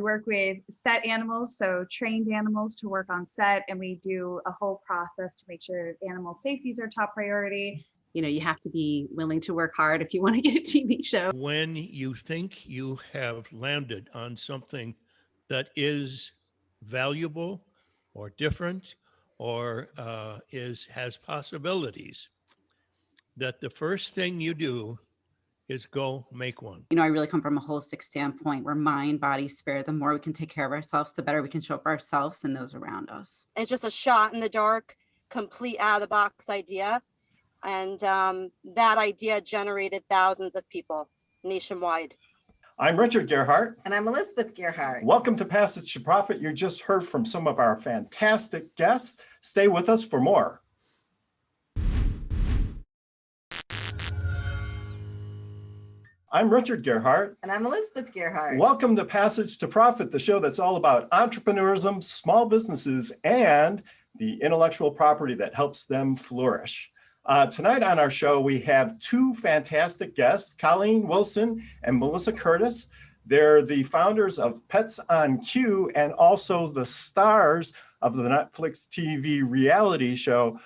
work with set animals, so trained animals to work on set, and we do a whole process to make sure animal safety is our top priority. You know, you have to be willing to work hard if you want to get a TV show. When you think you have landed on something that is valuable or different or has possibilities, that the first thing you do is go make one. You know, I really come from a holistic standpoint where mind, body, spirit, the more we can take care of ourselves, the better we can show up for ourselves and those around us. And it's just a shot in the dark, complete out of the box idea. And that idea generated thousands of people nationwide. I'm Richard Gearhart. And I'm Elizabeth Gearhart. Welcome to Passage to Profit. You just heard from some of our fantastic guests. Stay with us for more. I'm Richard Gearhart. And I'm Elizabeth Gearhart. Welcome to Passage to Profit, the show that's all about entrepreneurism, small businesses, and the intellectual property that helps them flourish. Tonight on our show, we have two fantastic guests, Colleen Wilson and Melissa Curtis. They're the founders of Pets on Cue and also the stars of the Netflix TV reality show,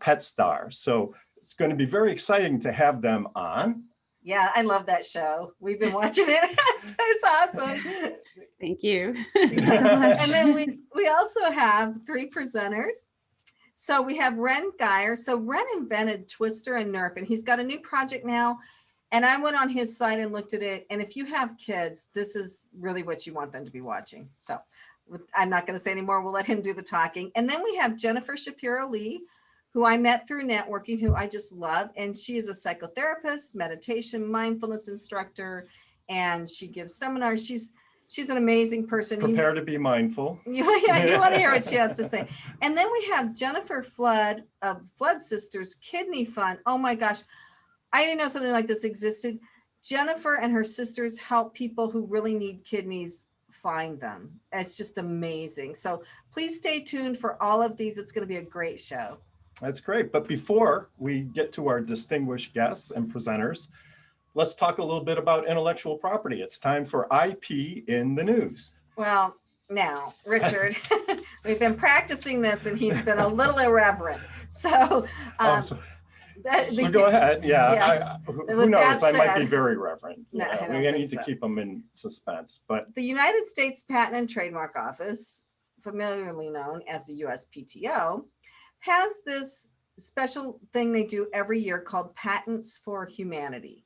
Pet Stars. So it's going to be very exciting to have them on. Yeah, I love that show. We've been watching it. It's awesome. Thank you. And then we also have three presenters. So we have Wren Geyer. So Wren invented Twister and Nerf, and he's got a new project now. And I went on his site and looked at it. And if you have kids, this is really what you want them to be watching. So I'm not going to say anymore. We'll let him do the talking. And then we have Jennifer Shapiro Lee, who I met through networking, who I just love. And she is a psychotherapist, meditation, mindfulness instructor, and she gives seminars. She's an amazing person. Prepare to be mindful. Yeah, you want to hear what she has to say. And then we have Jennifer Flood of Flood Sisters Kidney Fund. Oh my gosh, I didn't know something like this existed. Jennifer and her sisters help people who really need kidneys find them. It's just amazing. So please stay tuned for all of these. It's going to be a great show. That's great. But before we get to our distinguished guests and presenters, let's talk a little bit about intellectual property. It's time for IP in the news. Well, now, Richard, we've been practicing this and he's been a little irreverent. So, so go ahead. Yeah. Yes. Who knows? I might be very reverent. No, Yeah, we need to keep them in suspense. But the United States Patent and Trademark Office, familiarly known as the USPTO, has this special thing they do every year called Patents for Humanity.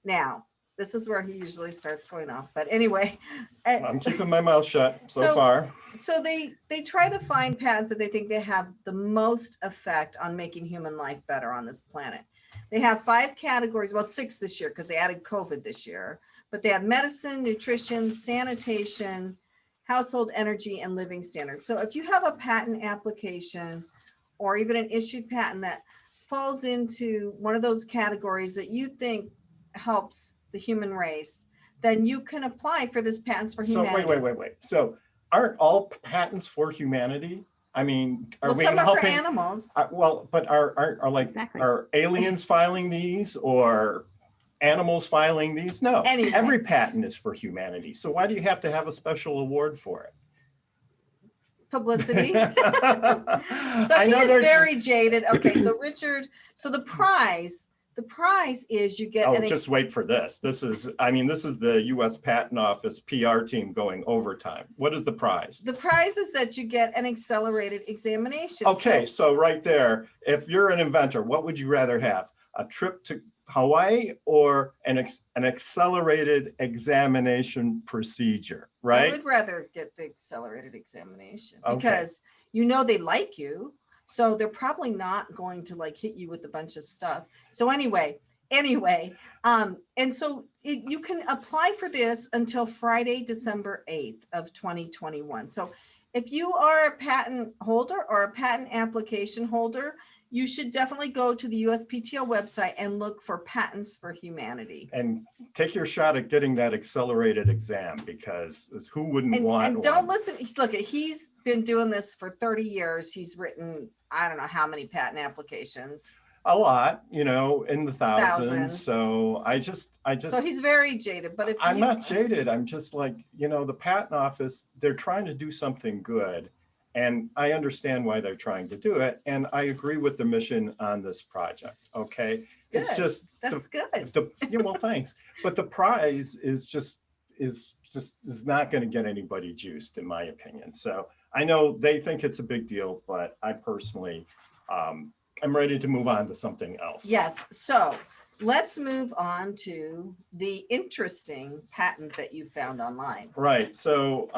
Now, this is where he usually starts going off. But anyway. I'm keeping my mouth shut so far. So they try to find patents that they think they have the most effect on making human life better on this planet. They have 5 categories, well, 6 this year because they added COVID this year. But they have medicine, nutrition, sanitation, household energy, and living standards. So if you have a patent application or even an issued patent that falls into one of those categories that you think helps the human race, then you can apply for this patents for humanity. So wait. So aren't all patents for humanity? I mean, are we some helping? Are for animals. But are like Exactly. Are aliens filing these or animals filing these? No, Anyway. Every patent is for humanity. So why do you have to have a special award for it? Publicity. So he is very jaded. Okay, so Richard, so the prize is you get just wait for this. This is the US Patent Office PR team going overtime. What is the prize? The prize is that you get an accelerated examination. Okay, so right there, if you're an inventor, what would you rather have? A trip to Hawaii or an accelerated examination procedure, right? I would rather get the accelerated examination because you know they like you. So they're probably not going to like hit you with a bunch of stuff. So anyway, and so you can apply for this until Friday, December 8th of 2021. So if you are a patent holder or a patent application holder, you should definitely go to the USPTO website and look for Patents for Humanity. And take your shot at getting that accelerated exam because who wouldn't want And don't one? listen, look, he's been doing this for 30 years. He's written, I don't know how many patent applications. a lot, you know, in the thousands. Thousands. So I just, So he's very jaded, but if I'm you- not jaded. I'm just like, you know, the patent office, they're trying to do something good. And I understand why they're trying to do it. And I agree with the mission on this project. Okay. It's Good. just, That's good. yeah, well, thanks. But the prize is not going to get anybody juiced, in my opinion. So I know they think it's a big deal, but I personally, I'm ready to move on to something else. Yes. So let's move on to the interesting patent that you found online. Right. So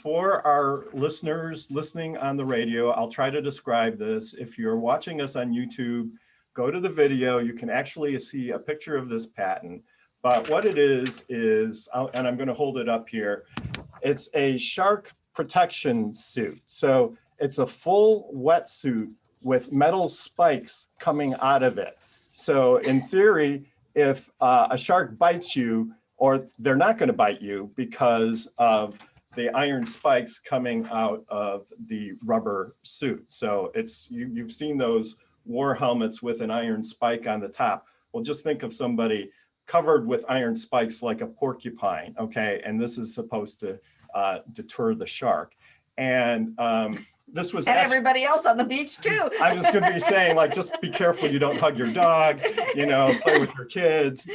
for our listeners listening on the radio, I'll try to describe this. If you're watching us on YouTube, go to the video. You can actually see a picture of this patent. But what it is, and I'm going to hold it up here, it's a shark protection suit. So it's a full wetsuit with metal spikes coming out of it. So in theory, if a shark bites you, or they're not going to bite you because of the iron spikes coming out of the rubber suit. So it's you've seen those war helmets with an iron spike on the top. Well, just think of somebody covered with iron spikes like a porcupine, okay? And this is supposed to deter the shark. And this was And everybody else on the beach too. I was going to be saying, like, just be careful you don't hug your dog, you know, play with your kids.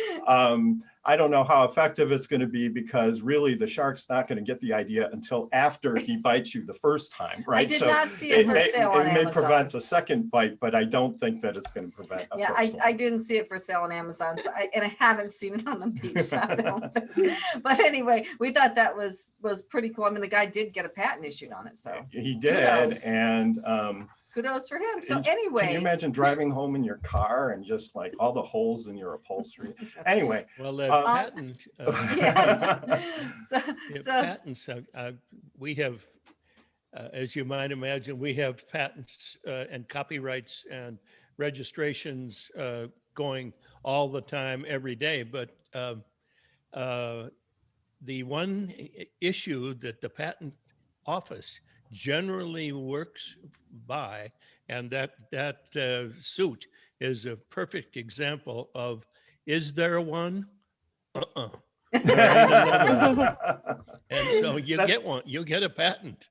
I don't know how effective it's going to be because really the shark's not going to get the idea until after he bites you the first time, right? I did not see it for sale on It may Amazon. prevent a second bite, but I don't think that it's going to prevent a Yeah, first I one. didn't see it for sale on Amazon, so and I haven't seen it on the beach. So I don't but anyway, we thought that was pretty cool. I mean, the guy did get a patent issued on it, so He did, Kudos. and kudos for him. So and can anyway, you imagine driving home in your car and just like all the holes in your upholstery? Anyway, Well, the patent. yeah. so, Yeah, so patents, we have, as you might imagine, we have patents and copyrights and registrations going all the time, every day. But the one issue that the patent office generally works by, and that suit is a perfect example of, is there one? There ain't another. And so you get one, you get a patent.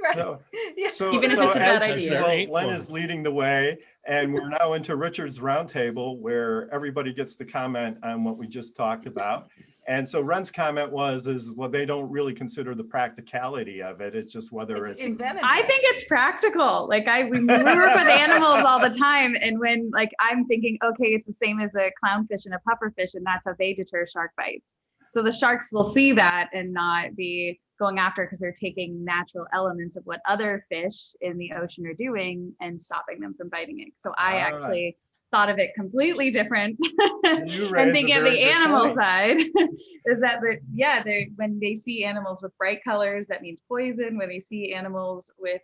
right. So, Yeah. Even if it's a bad as idea. There ain't Len one. is leading the way, and we're now into Richard's roundtable where everybody gets to comment on what we just talked about. And so Wren's comment is well, they don't really consider the practicality of it. It's just whether It's it's inventive. I think it's practical. Like we work with animals all the time. And when like I'm thinking, okay, it's the same as a clownfish and a pufferfish, and that's how they deter shark bites. So the sharks will see that and not be going after it because they're taking natural elements of what other fish in the ocean are doing and stopping them from biting it. So I All right. actually thought of it completely different. You raise And a thinking of very the good animal point. side is that when they see animals with bright colors, that means poison. When they see animals with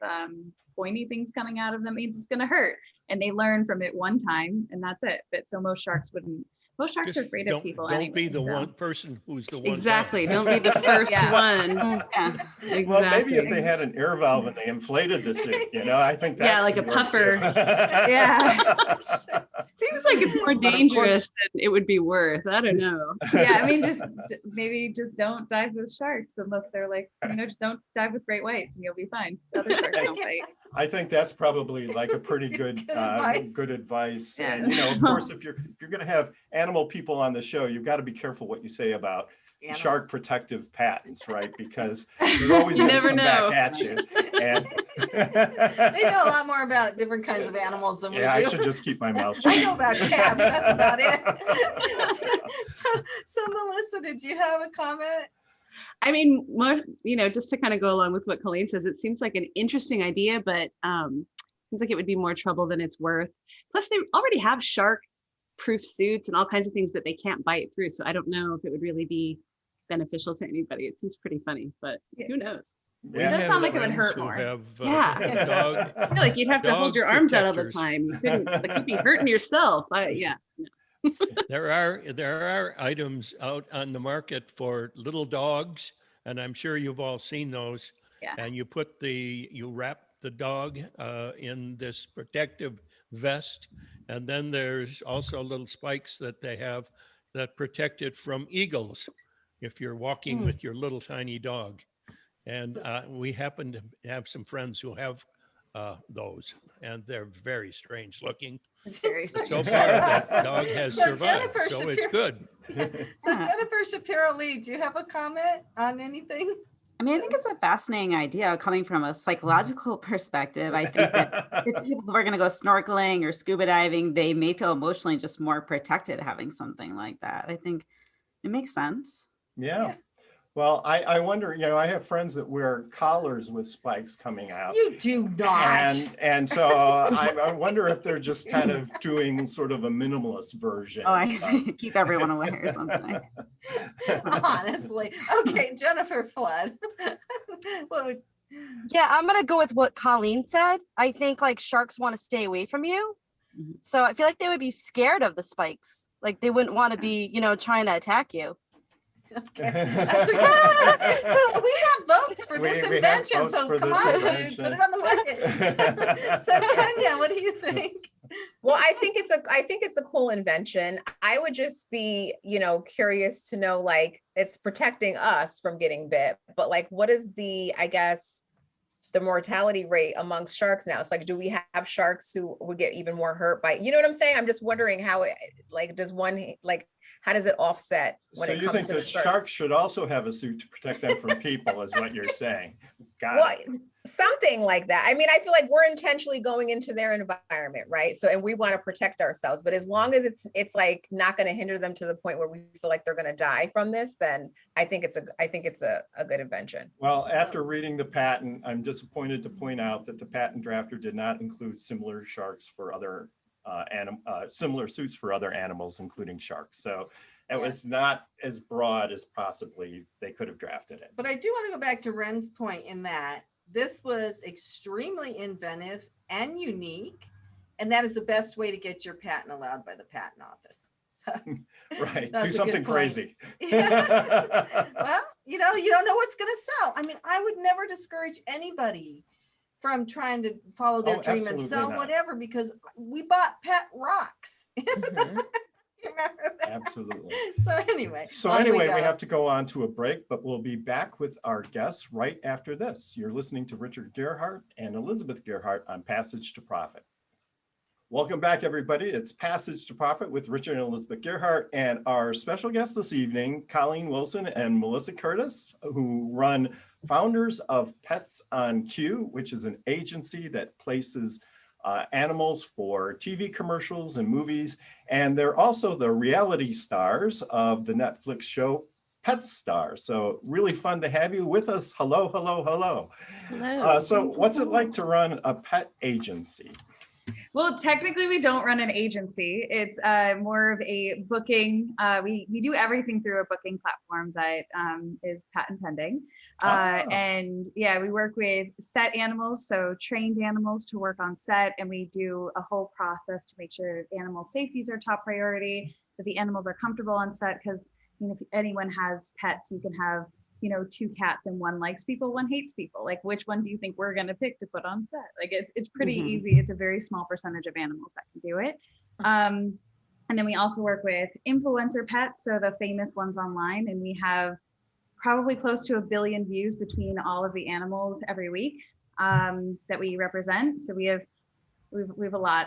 pointy things coming out of them, it means it's going to hurt. And they learn from it one time, and that's it. But so most sharks wouldn't. Most sharks are afraid of people. Don't be anyway, the so. one person who's the one. Exactly. Don't be the first Yeah. one. Yeah. Exactly. Well, maybe if they had an air valve and they inflated the suit, you know, I think that Yeah, like would a work puffer. too. Yeah. Seems like it's more But of course- dangerous than it would be worth. I don't know. Yeah, I mean, maybe just don't dive with sharks unless they're like, just don't dive with great whites and you'll be fine. Other sharks don't bite. I think that's probably like a pretty good advice. good advice. Yeah. And you know, of course, if you're going to have animal people on the show, you've got to be careful what you say about shark Animals. protective patents, right? Because they're always You going to never come know. back at you. And They know a lot more about different kinds of animals than yeah, we I do. should just keep my mouth I shut. know about cats. That's about it. so Melissa, did you have a comment? I mean, more, just to kind of go along with what Colleen says, it seems like an interesting idea, but seems like it would be more trouble than it's worth. Plus, they already have shark-proof suits and all kinds of things that they can't bite through. So I don't know if it would really be beneficial to anybody. It seems pretty funny, but who knows? We It does have sound like it would friends hurt who more. have, Yeah. dog, I feel like you'd have to hold Dog your arms out all the protectors. time. You couldn't, like, you'd be hurting yourself. Yeah. there are items out on the market for little dogs, and I'm sure you've all seen those. Yeah. And you wrap the dog in this protective vest. And then there's also little spikes that they have that protect it from eagles if you're walking with your little tiny dog. And we happen to have some friends who have those, and they're very strange looking. So far, that dog has survived, so it's good. So Jennifer Shapiro Lee, do you have a comment on anything? I mean, I think it's a fascinating idea coming from a psychological perspective. I think that if people are going to go snorkeling or scuba diving, they may feel emotionally just more protected having something like that. I think it makes sense. Yeah. Well, I wonder, I have friends that wear collars with spikes coming out. You do not. And so I wonder if they're just kind of doing sort of a minimalist version. Oh, I see. Keep everyone away or something. Honestly. Okay, Jennifer Flood. Yeah, I'm gonna go with what Colleen said. I think like sharks want to stay away from you. So I feel like they would be scared of the spikes. Like they wouldn't want to be, trying to attack you. Okay. That's so we have votes for this invention. So come on, dude, put it on the market. So Kenya, what do you think? Well, I think it's a cool invention. I would just be, curious to know, like, it's protecting us from getting bit, but like, what is the mortality rate amongst sharks now? It's like, do we have sharks who would get even more hurt by, you know what I'm saying? I'm just wondering how it, like, how does it offset when it comes to the shark? So you think that sharks should also have a suit to protect them from people, is what you're saying? Got it. Something like that. I mean, I feel like we're intentionally going into their environment, right? So, and we want to protect ourselves, but as long as it's like not going to hinder them to the point where we feel like they're going to die from this, then I think it's a good invention. Well, after reading the patent, I'm disappointed to point out that the patent drafter did not include similar sharks for other similar suits for other animals, including sharks. So it was not as broad as possibly they could have drafted it. But I do want to go back to Wren's point in that this was extremely inventive and unique, and that is the best way to get your patent allowed by the patent office. So, right, do something crazy. Well, you don't know what's going to sell. I mean, I would never discourage anybody from trying to follow their dream and sell whatever, because we bought pet rocks. Mm-hmm. Remember that? Absolutely. So anyway, we have to go on to a break, but we'll be back with our guests right after this. You're listening to Richard Gearhart and Elizabeth Gearhart on Passage to Profit. Welcome back, everybody. It's Passage to Profit with Richard and Elizabeth Gearhart, and our special guests this evening, Colleen Wilson and Melissa Curtis, who run Founders of Pets on Cue, which is an agency that places animals for TV commercials and movies. And they're also the reality stars of the Netflix show Pet Stars. So really fun to have you with us. Hello, hello, hello. Hello. So what's it like to run a pet agency? Well, technically we don't run an agency. It's more of a booking. We do everything through a booking platform that is patent pending. And yeah, we work with set animals, so trained animals to work on set. And we do a whole process to make sure animal safety is our top priority, that the animals are comfortable on set. Because if anyone has pets, you can have 2 cats and one likes people, one hates people. Like, which one do you think we're going to pick to put on set? Like, it's pretty easy. It's a very small percentage of animals that can do it. And then we also work with influencer pets, so the famous ones online. And we have probably close to 1 billion views between all of the animals every week that we represent. So we have a lot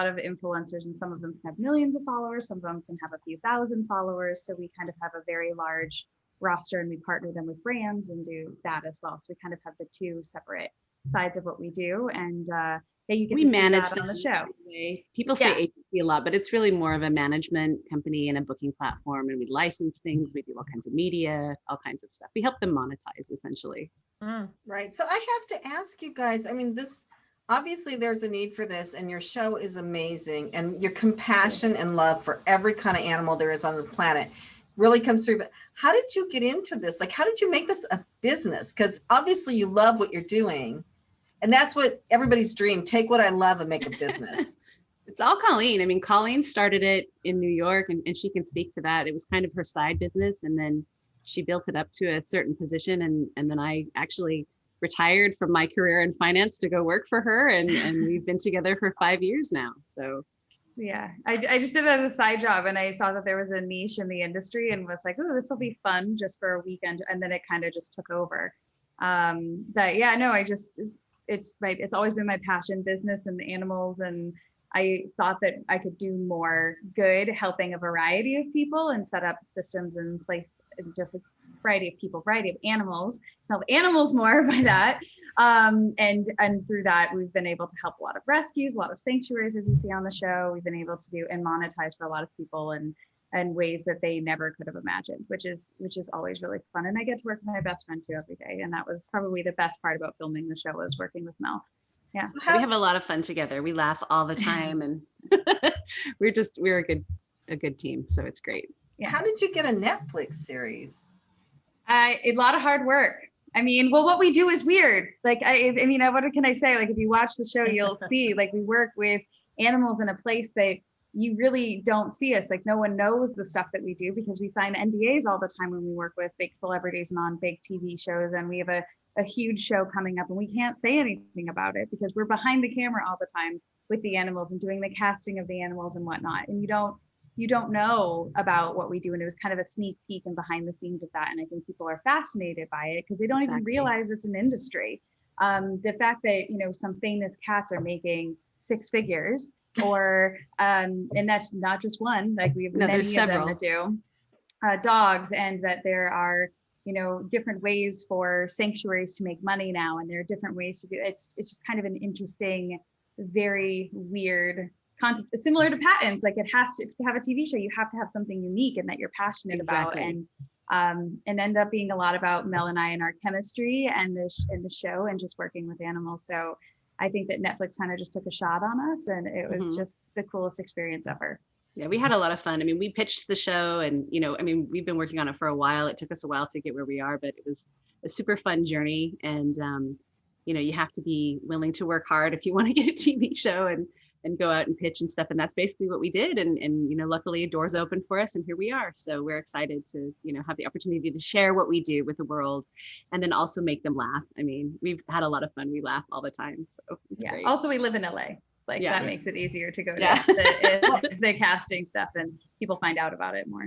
of influencers, and some of them can have millions of followers. Some of them can have a few thousand followers. So we kind of have a very large roster, and we partner them with brands and do that as well. So we kind of have the 2 separate sides of what we do, and you get to manage that on the show. People say agency a lot, but it's really more of a management company and a booking platform, and we license things. We do all kinds of media, all kinds of stuff. We help them monetize, essentially. Right. So I have to ask you guys, I mean, obviously there's a need for this, and your show is amazing, and your compassion and love for every kind of animal there is on the planet really comes through. But how did you get into this? Like, how did you make this a business? Because obviously you love what you're doing, and that's what everybody's dream. Take what I love and make a business. It's all Colleen. I mean, Colleen started it in New York, and she can speak to that. It was kind of her side business, and then she built it up to a certain position. And then I actually retired from my career in finance to go work for her. And we've been together for 5 years now. So yeah, I just did it as a side job, and I saw that there was a niche in the industry and was like, oh, this will be fun just for a weekend. And then it kind of just took over. But yeah, no, it's always been my passion, business and the animals. And I thought that I could do more good helping a variety of people and set up systems in place, just a variety of people, variety of animals, help animals more by that. And through that, we've been able to help a lot of rescues, a lot of sanctuaries, as you see on the show. We've been able to do and monetize for a lot of people and ways that they never could have imagined, which is always really fun. And I get to work with my best friend too every day. And that was probably the best part about filming the show, was working with Mel. Yeah. So we have a lot of fun together. We laugh all the time, and we're a good team. So it's great. Yeah. How did you get a Netflix series? A lot of hard work. I mean, well, what we do is weird. Like, I mean, what can I say? Like, if you watch the show, you'll see, like, we work with animals in a place that you really don't see us. Like, no one knows the stuff that we do because we sign NDAs all the time when we work with big celebrities and on big TV shows. And we have a huge show coming up, and we can't say anything about it because we're behind the camera all the time with the animals and doing the casting of the animals and whatnot. And you don't know about what we do. And it was kind of a sneak peek and behind the scenes of that. And I think people are fascinated by it because they don't even realize it's an industry. The fact that, some famous cats are making 6 figures, or, and that's not just one, like we have many of them that do, dogs, and that there are, different ways for sanctuaries to make money now. And there are different ways to do it. It's just kind of an interesting, very weird concept, similar to patents. Like, it has to have a TV show, you have to have something unique and that you're passionate about, and end up being a lot about Mel and I and our chemistry and the show and just working with animals. So I think that Netflix kind of just took a shot on us, and it was just the coolest experience ever. Yeah, we had a lot of fun. I mean, we pitched the show, and we've been working on it for a while. It took us a while to get where we are, but it was a super fun journey. And you have to be willing to work hard if you want to get a TV show and go out and pitch and stuff. And that's basically what we did. And luckily doors opened for us, and here we are. So we're excited to, have the opportunity to share what we do with the world, and then also make them laugh. I mean, we've had a lot of fun. We laugh all the time. So it's great. Also, we live in LA. Like, that makes it easier to go to the casting stuff, and people find out about it more.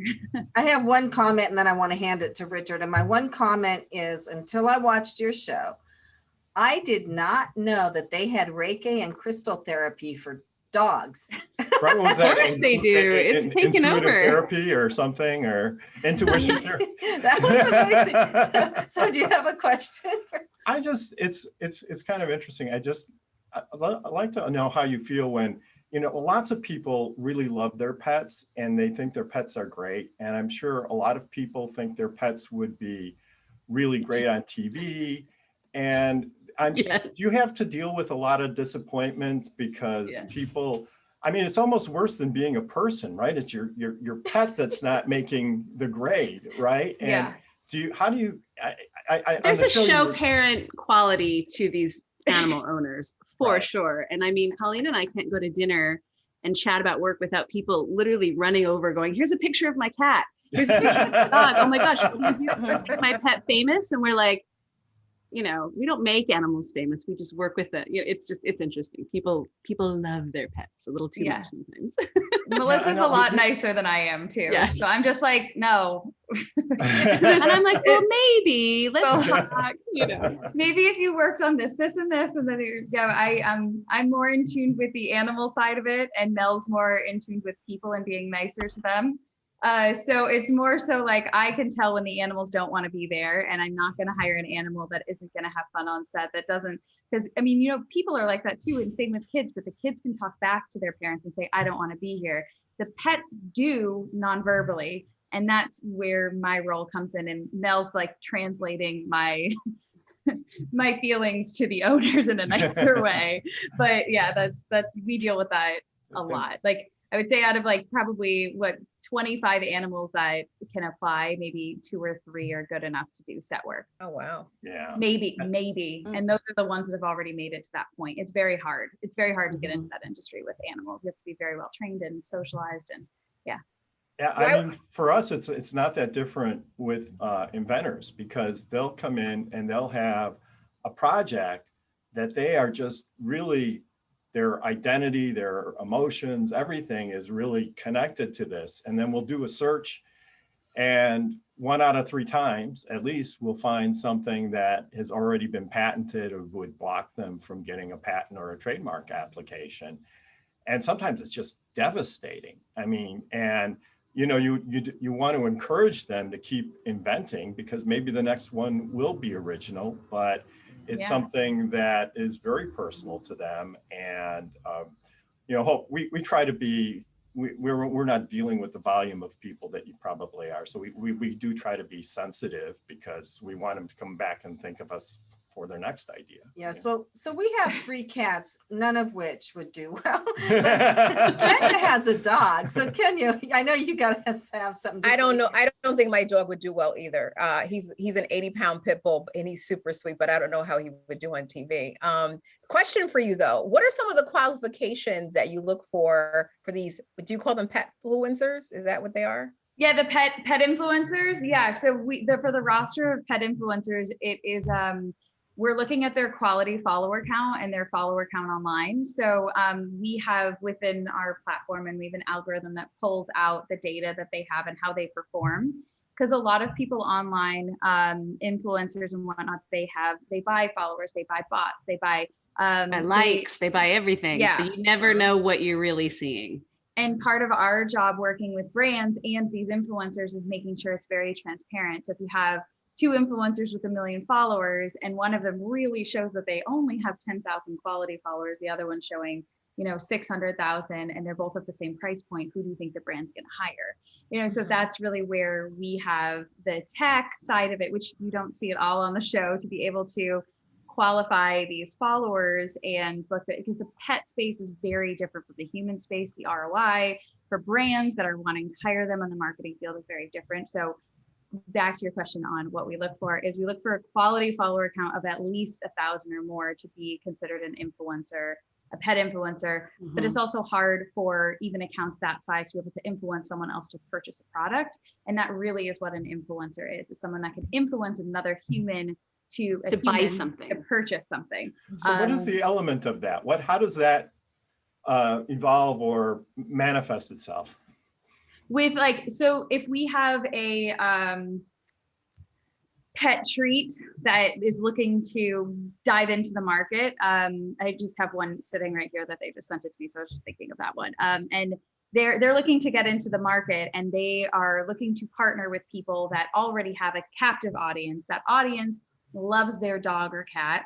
I have one comment, and then I want to hand it to Richard. And my one comment is, until I watched your show, I did not know that they had Reiki and crystal therapy for dogs. Right, what was that? Of course they do. It's taken over. Therapy or something, or intuition therapy. That was amazing. So do you have a question? It's kind of interesting. I'd like to know how you feel when, lots of people really love their pets and they think their pets are great. And I'm sure a lot of people think their pets would be really great on TV. And you have to deal with a lot of disappointments because people, I mean, it's almost worse than being a person, right? It's your pet that's not making the grade, right? And there's a show parent quality to these animal owners for sure. And I mean, Colleen and I can't go to dinner and chat about work without people literally running over going, here's a picture of my cat. Here's a picture of my dog. Oh my gosh, make my pet famous. And we're like, we don't make animals famous. We just work with it. It's interesting. People love their pets a little too much sometimes. Melissa's a lot nicer than I am too. Yes. So I'm just like, no. And I'm like, well, maybe let's talk, maybe if you worked on this, and this, and then I'm more in tune with the animal side of it, and Mel's more in tune with people and being nicer to them. So it's more so like, I can tell when the animals don't want to be there, and I'm not going to hire an animal that isn't going to have fun on set, that doesn't, because I mean, people are like that too, and same with kids, but the kids can talk back to their parents and say, I don't want to be here. The pets do non-verbally, and that's where my role comes in, and Mel's like translating my my feelings to the owners in a nicer way. But yeah, that's we deal with that a lot. Like, I would say out of like probably 25 animals that can apply, maybe 2 or 3 are good enough to do set work. Oh, wow. Yeah. Maybe. And those are the ones that have already made it to that point. It's very hard. It's very hard to get into that industry with animals. You have to be very well trained and socialized, and yeah. Yeah, I mean, for us, it's not that different with inventors, because they'll come in and they'll have a project that they are just really, their identity, their emotions, everything is really connected to this. And then we'll do a search, and 1 out of 3 times, at least, we'll find something that has already been patented or would block them from getting a patent or a trademark application. And sometimes it's just devastating. I mean, and you know, you want to encourage them to keep inventing, because maybe the next one will be original, but it's something that is very personal to them. And you know, we try to be, we're not dealing with the volume of people that you probably are. So we do try to be sensitive, because we want them to come back and think of us for their next idea. Yes, well, so we have 3 cats, none of which would do well. Kenya has a dog, so Kenya, I know you gotta have something to I don't say know. here. I don't think my dog would do well either. He's an 80-pound pit bull, and he's super sweet, but I don't know how he would do on TV. Question for you though, what are some of the qualifications that you look for these, do you call them pet influencers? Is that what they are? Yeah, the pet influencers. Yeah, so for the roster of pet influencers, it is we're looking at their quality follower count and their follower count online. So we have within our platform, and we have an algorithm that pulls out the data that they have and how they perform. Because a lot of people online, influencers and whatnot, they buy followers, they buy bots, they buy likes, they buy everything. Yeah. So you never know what you're really seeing. And part of our job working with brands and these influencers is making sure it's very transparent. So if you have 2 influencers with 1 million followers, and one of them really shows that they only have 10,000 quality followers, the other one's showing, 600,000, and they're both at the same price point, who do you think the brand's going to hire? So that's really where we have the tech side of it, which you don't see it all on the show, to be able to qualify these followers and look at, because the pet space is very different from the human space. The ROI for brands that are wanting to hire them on the marketing field is very different. So back to your question on what we look for is we look for a quality follower count of at least 1,000 or more to be considered an influencer, a pet influencer. But it's also hard for even accounts that size to be able to influence someone else to purchase a product. And that really is what an influencer is someone that can influence another human to buy something, to purchase something. So what is the element of that? How does that evolve or manifest itself? With so if we have a pet treat that is looking to dive into the market, I just have one sitting right here that they just sent it to me, so I was just thinking of that one. And they're looking to get into the market, and they are looking to partner with people that already have a captive audience. That audience loves their dog or cat,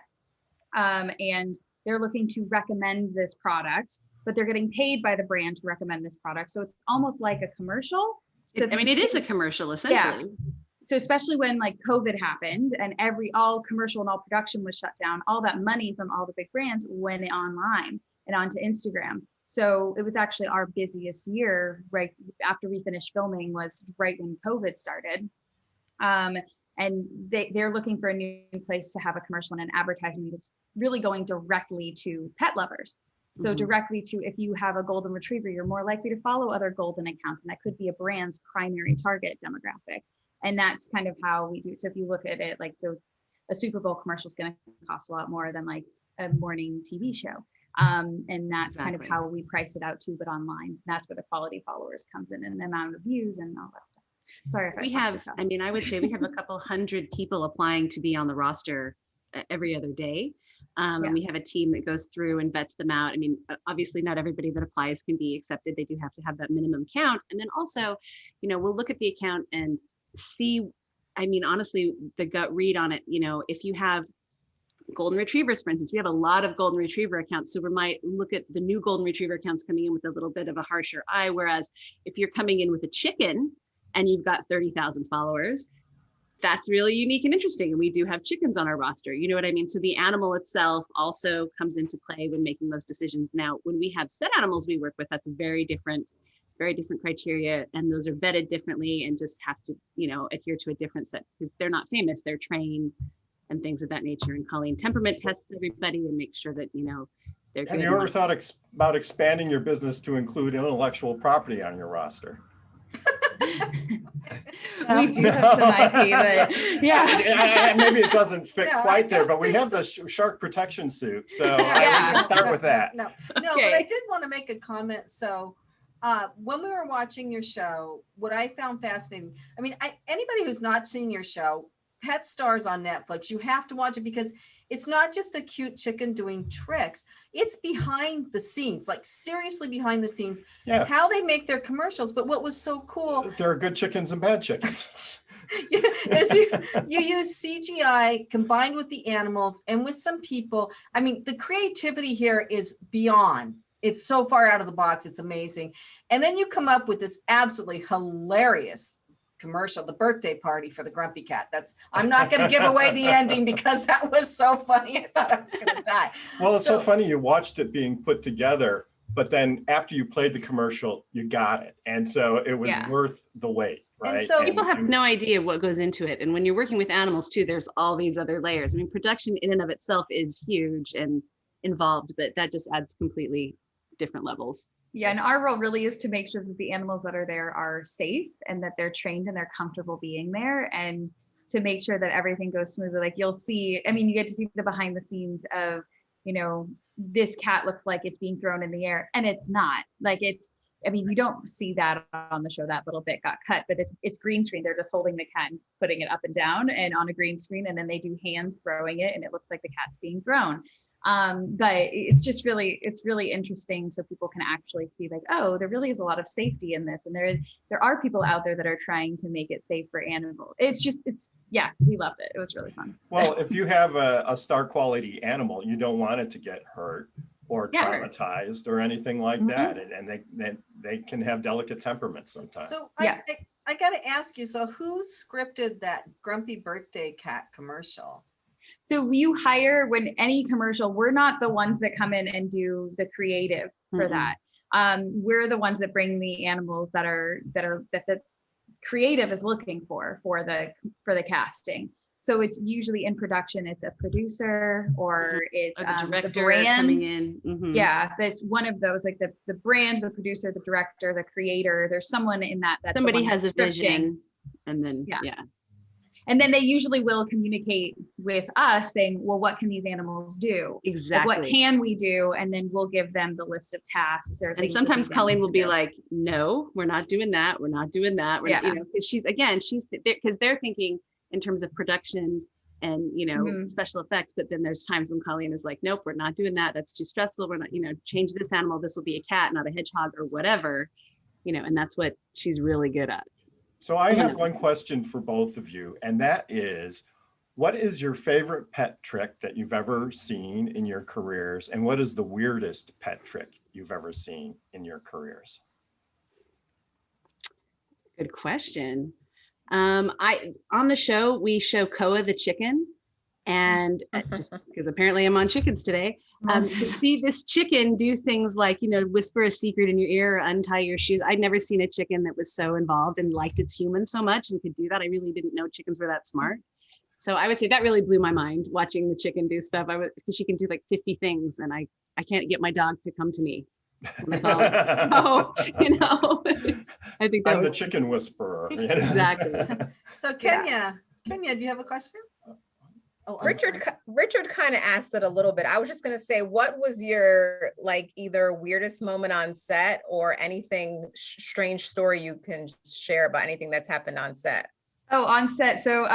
and they're looking to recommend this product, but they're getting paid by the brand to recommend this product. So it's almost like a commercial. So it is a commercial essentially. Yeah. So especially when COVID happened and all commercial and all production was shut down, all that money from all the big brands went online and onto Instagram. So it was actually our busiest year right after we finished filming, was right when COVID started. And they're looking for a new place to have a commercial and an advertisement that's really going directly to pet lovers. So directly to, if you have a golden retriever, you're more likely to follow other golden accounts, and that could be a brand's primary target demographic. And that's kind of how we do. So if you look at it, so a Super Bowl commercial is going to cost a lot more than a morning TV show. And that's kind of how we price it out too, but online. That's where the quality followers comes in, and the amount of views and all that stuff. Sorry if I would say we have a couple hundred people applying to be on the roster every other day. And we have a team that goes through and vets them out. Obviously not everybody that applies can be accepted. They do have to have that minimum count. And then also, we'll look at the account and see, honestly, the gut read on it. If you have golden retrievers, for instance, we have a lot of golden retriever accounts. So we might look at the new golden retriever accounts coming in with a little bit of a harsher eye. Whereas if you're coming in with a chicken and you've got 30,000 followers, that's really unique and interesting. And we do have chickens on our roster. You know what I mean? So the animal itself also comes into play when making those decisions. Now, when we have set animals we work with, that's very different criteria. And those are vetted differently and just have to, adhere to a different set, because they're not famous, they're trained and things of that nature. And Colleen temperament tests everybody and makes sure that, they're good. Have you ever thought about expanding your business to include intellectual property on your roster? We do have some IP, but yeah. Maybe it doesn't fit No, I quite there, don't but we think have the shark protection suit. So we Yeah. can start with that. No, Okay. but I did want to make a comment. So when we were watching your show, what I found fascinating, I mean, anybody who's not seen your show, Pet Stars on Netflix, you have to watch it because it's not just a cute chicken doing tricks. It's behind the scenes, like seriously behind the scenes, Yeah. how they make their commercials. But what was so cool There are good chickens and bad chickens. is you use CGI combined with the animals and with some people. I mean, the creativity here is beyond. It's so far out of the box. It's amazing. And then you come up with this absolutely hilarious commercial, the birthday party for the grumpy cat. I'm not going to give away the ending because that was so funny. I thought I was going to die. Well, it's so funny. You watched it being put together, but then after you played the commercial, you got it. And so it was worth the wait. Right. And so People have no idea what goes into it. And when you're working with animals too, there's all these other layers. I mean, production in and of itself is huge and involved, but that just adds completely different levels. Yeah, and our role really is to make sure that the animals that are there are safe and that they're trained and they're comfortable being there, and to make sure that everything goes smoothly. Like you'll see, I mean, you get to see the behind the scenes of, you know, this cat looks like it's being thrown in the air and it's not. Like I mean, you don't see that on the show. That little bit got cut, but it's green screen. They're just holding the cat and putting it up and down and on a green screen, and then they do hands throwing it and it looks like the cat's being thrown. But it's really interesting, so people can actually see like, oh, there really is a lot of safety in this, and there are people out there that are trying to make it safe for animals. We loved it. It was really fun. Well, if you have a star quality animal, you don't want it to get hurt or traumatized or anything like that, and they can have delicate temperaments sometimes. So I got to ask you, so who scripted that grumpy birthday cat commercial? So you hire, when any commercial, we're not the ones that come in and do the creative for that. We're the ones that bring the animals that the creative is looking for the casting. So it's usually in production, it's a producer or it's the director the brand coming in. Yeah, there's one of those, like the brand, the producer, the director, the creator. There's someone in that's somebody has a scripting. vision, and then And then they usually will communicate with us saying, well, what can these animals do? Exactly. Like, what can we do? And then we'll give them the list of tasks. And sometimes Colleen will be like, no, we're not doing that. We're not doing that. We're, because because they're thinking in terms of production and, special effects. But then there's times when Colleen is like, nope, we're not doing that. That's too stressful. We're not, change this animal. This will be a cat, not a hedgehog or whatever, and that's what she's really good at. So I have one question for both of you, and that is, what is your favorite pet trick that you've ever seen in your careers? And what is the weirdest pet trick you've ever seen in your careers? Good question. On the show, we show Koa the chicken, and just because apparently I'm on chickens today, to see this chicken do things like, whisper a secret in your ear or untie your shoes. I'd never seen a chicken that was so involved and liked its humans so much and could do that. I really didn't know chickens were that smart. So I would say that really blew my mind, watching the chicken do stuff. Because she can do like 50 things, and I can't get my dog to come to me. Like, I think that I'm was the chicken whisperer. Exactly. So Kenya, do you have a question? Oh, Richard kind of asked it a little bit. I was just going to say, what was your either weirdest moment on set or anything strange story you can share about anything that's happened on set? Oh, on set. So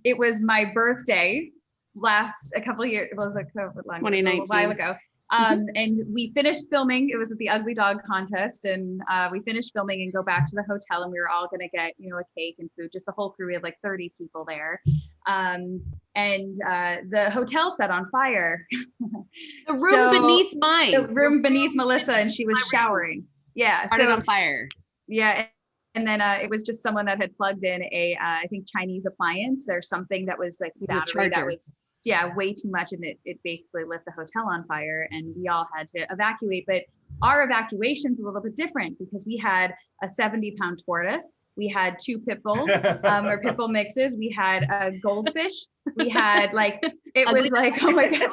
it was my birthday a couple of years, it was like 2019. a while ago. And we finished filming. It was at the Ugly Dog contest, and we finished filming and go back to the hotel, and we were all going to get, a cake and food, just the whole crew. We had like 30 people there. And the hotel set on fire. The room beneath mine. The room beneath Melissa, and she was showering. Yeah. Started on fire. Yeah. And then it was just someone that had plugged in I think Chinese appliance or something that was like battery that was way too much, and it basically lit the hotel on fire, and we all had to evacuate. But our evacuation's a little bit different because we had a 70-pound tortoise, We had 2 pit bulls, or pit bull mixes. We had a goldfish. We had like, it was like, oh my God.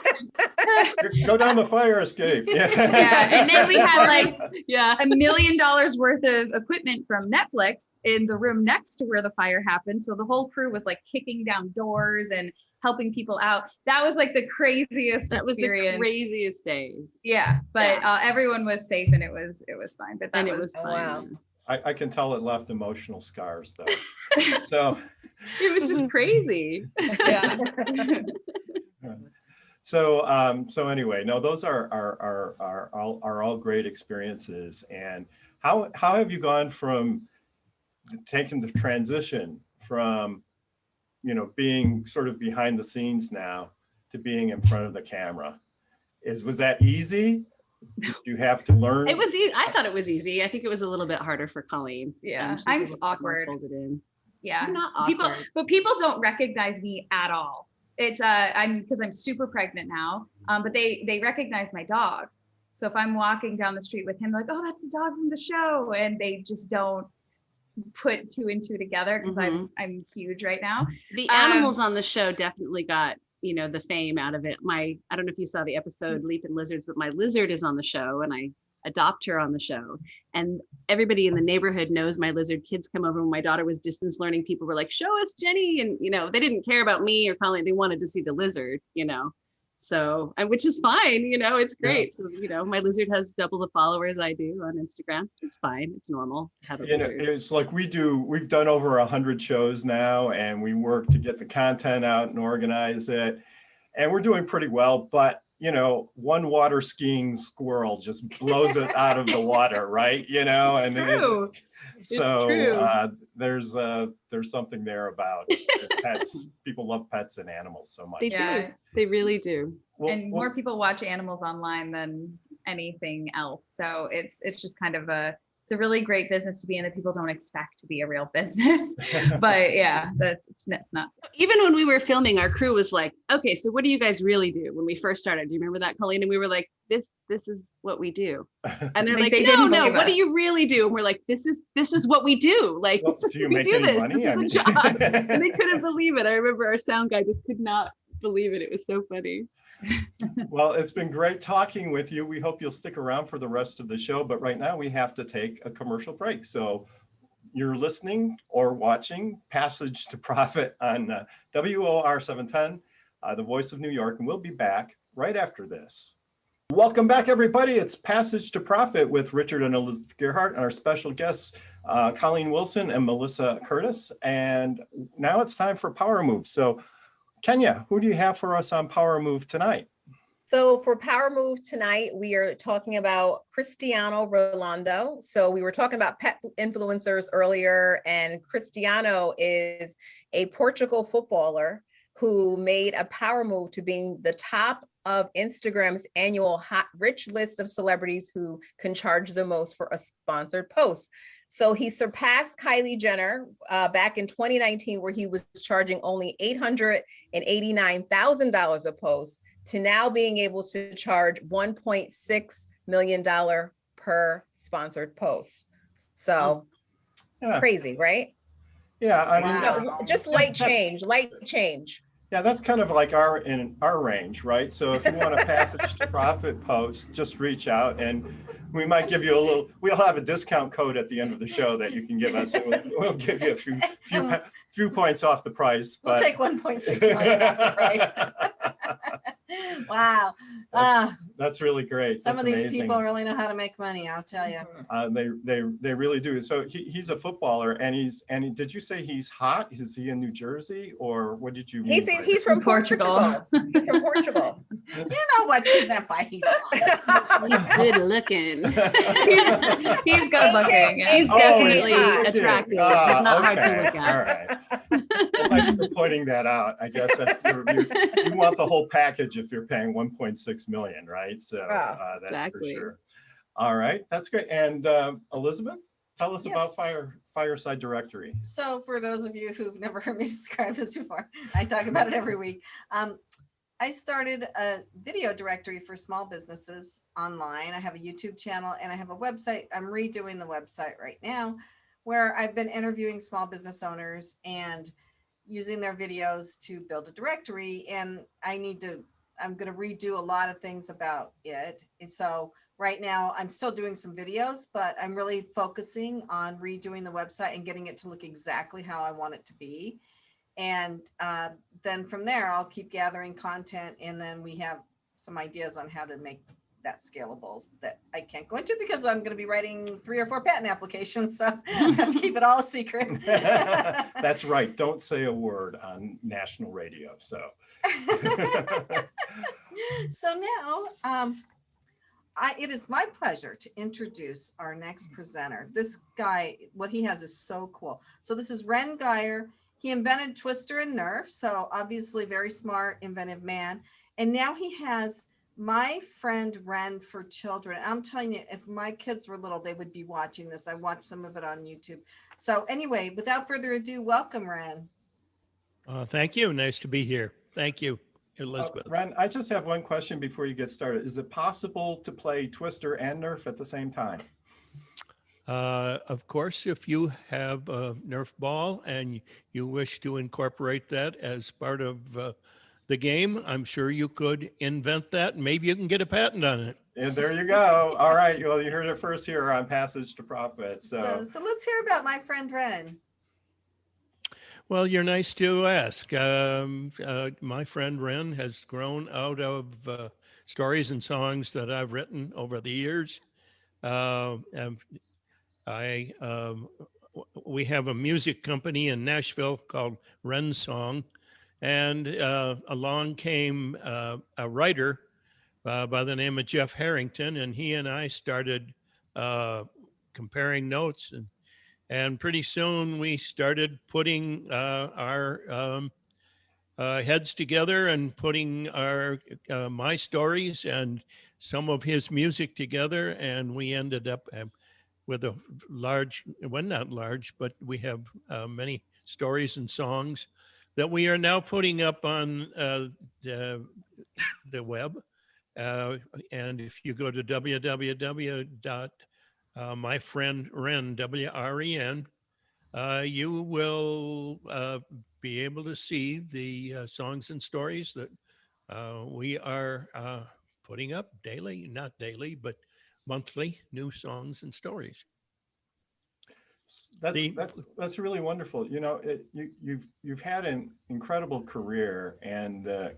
Go down the fire escape. Yeah. Yeah. And then we had like $1 million worth of equipment from Netflix in the room next to where the fire happened. So the whole crew was like kicking down doors and helping people out. That was like the craziest That was the experience. craziest day. Yeah, but everyone was safe and it was fine. But that And it was was fun. wow. yeah. I can tell it left emotional scars though. So, It was just crazy. yeah. so anyway, no, those are all great experiences. And how have you gone from taking the transition from, you know, being sort of behind the scenes now to being in front of the camera? Was that easy? Did you have to learn? It was easy. I thought it was easy. I think it was a little bit harder for Colleen. Yeah, She's I'm a little bit more awkward. folded in. Yeah. You're not People, awkward. but people don't recognize me at all. It's because I'm super pregnant now. But they recognize my dog. So if I'm walking down the street with him, they're like, oh, that's the dog from the show. And they just don't put 2 and 2 together because I'm huge right now. The animals on the show definitely got, you know, the fame out of it. I don't know if you saw the episode Leaping Lizards, but my lizard is on the show and I adopt her on the show. And everybody in the neighborhood knows my lizard. Kids come over when my daughter was distance learning. People were like, show us Jenny. And, you know, they didn't care about me or Colleen. They wanted to see the lizard, you know. So, and which is fine, you know, it's great. So, you know, my lizard has double the followers I do on Instagram. It's fine. It's normal to have a You know, lizard. it's like we've done over 100 shows now, and we work to get the content out and organize it. And we're doing pretty well, but you know, one water skiing squirrel just blows it out of the water, right? You know, and True. so true. there's something there about pets. People love pets and animals so much. They Yeah. do. They really do. Well, And more people watch animals online than anything else. So it's just kind of it's a really great business to be in that people don't expect to be a real business. But yeah, it's not. Even when we were filming, our crew was like, okay, so what do you guys really do? When we first started, do you remember that, Colleen? And we were like, this is what we do. And they're like, They no, didn't no, believe what do us. you really do? And we're like, this is what we do. Like, Well, do you we make do any this. money? This is I the mean- job. And they couldn't believe it. I remember our sound guy just could not believe it. It was so funny. Well, it's been great talking with you. We hope you'll stick around for the rest of the show, but right now we have to take a commercial break. So you're listening or watching Passage to Profit on WOR 710, the voice of New York, and we'll be back right after this. Welcome back, everybody. It's Passage to Profit with Richard and Elizabeth Gearhart and our special guests, Colleen Wilson and Melissa Curtis. And now it's time for Power Move. So Kenya, who do you have for us on Power Move tonight? So for Power Move tonight, we are talking about Cristiano Rolando. So we were talking about pet influencers earlier, and Cristiano is a Portugal footballer who made a power move to being the top of Instagram's annual hot rich list of celebrities who can charge the most for a sponsored post. So he surpassed Kylie Jenner back in 2019, where he was charging only $889,000 a post, to now being able to charge $1.6 million per sponsored post. So Yeah. crazy, right? Yeah, I mean, Wow. No, just light change. yeah, that's kind of like in our range, right? So if you want a Passage to Profit post, just reach out and we might give you we'll have a discount code at the end of the show that you can give us. And we'll give you a few points off the price. We'll But take 1.6 million off the price. Wow. that's really great. Some That's of these amazing. people really know how to make money, I'll tell you. They really do. So he's a footballer, and did you say he's hot? Is he in New Jersey, or what did you mean? He's from Portugal. He's from Portugal. You know what she meant by he's Good looking. He's good looking. Yeah. He's Oh, definitely yeah. attractive. He's Ah, not hard okay. to look All at. right. Well, thanks for pointing that out. I guess if you want the whole package if you're paying 1.6 million, right? So that's exactly. for sure. All right, that's great. And Elizabeth, tell us about Yes. Fireside Directory. So for those of you who've never heard me describe this before, I talk about it every week. I started a video directory for small businesses online. I have a YouTube channel and I have a website. I'm redoing the website right now, where I've been interviewing small business owners and using their videos to build a directory. And I'm going to redo a lot of things about it. And so right now I'm still doing some videos, but I'm really focusing on redoing the website and getting it to look exactly how I want it to be. And then from there, I'll keep gathering content. And then we have some ideas on how to make that scalable that I can't go into because I'm going to be writing 3 or 4 patent applications. So I have to keep it all a secret. That's right. Don't say a word on national radio. So, so now it is my pleasure to introduce our next presenter. This guy, what he has is so cool. So this is Reyn Geyer. He invented Twister and Nerf. So obviously very smart, inventive man. And now he has My Friend Wren for Children. I'm telling you, if my kids were little, they would be watching this. I watched some of it on YouTube. So anyway, without further ado, welcome, Wren. Thank you. Nice to be here. Thank you, Elizabeth. Wren, I just have one question before you get started. Is it possible to play Twister and Nerf at the same time? Of course, if you have a Nerf ball and you wish to incorporate that as part of the game, I'm sure you could invent that. And maybe you can get a patent on it. And there you go. All right. Well, you heard it first here on Passage to Profit. So let's hear about My Friend Wren. Well, you're nice to ask. My friend Wren has grown out of stories and songs that I've written over the years. We have a music company in Nashville called Wren Song, and along came a writer by the name of Jeff Harrington, and he and I started comparing notes, and pretty soon we started putting our heads together and putting our my stories and some of his music together, and we ended up with a large, well, not large, but we have many stories and songs that we are now putting up on the web. And if you go to www.myfriendwren, WREN, you will be able to see the songs and stories that we are putting up daily, not daily, but monthly, new songs and stories. That's really wonderful. You know, you've had an incredible career, and the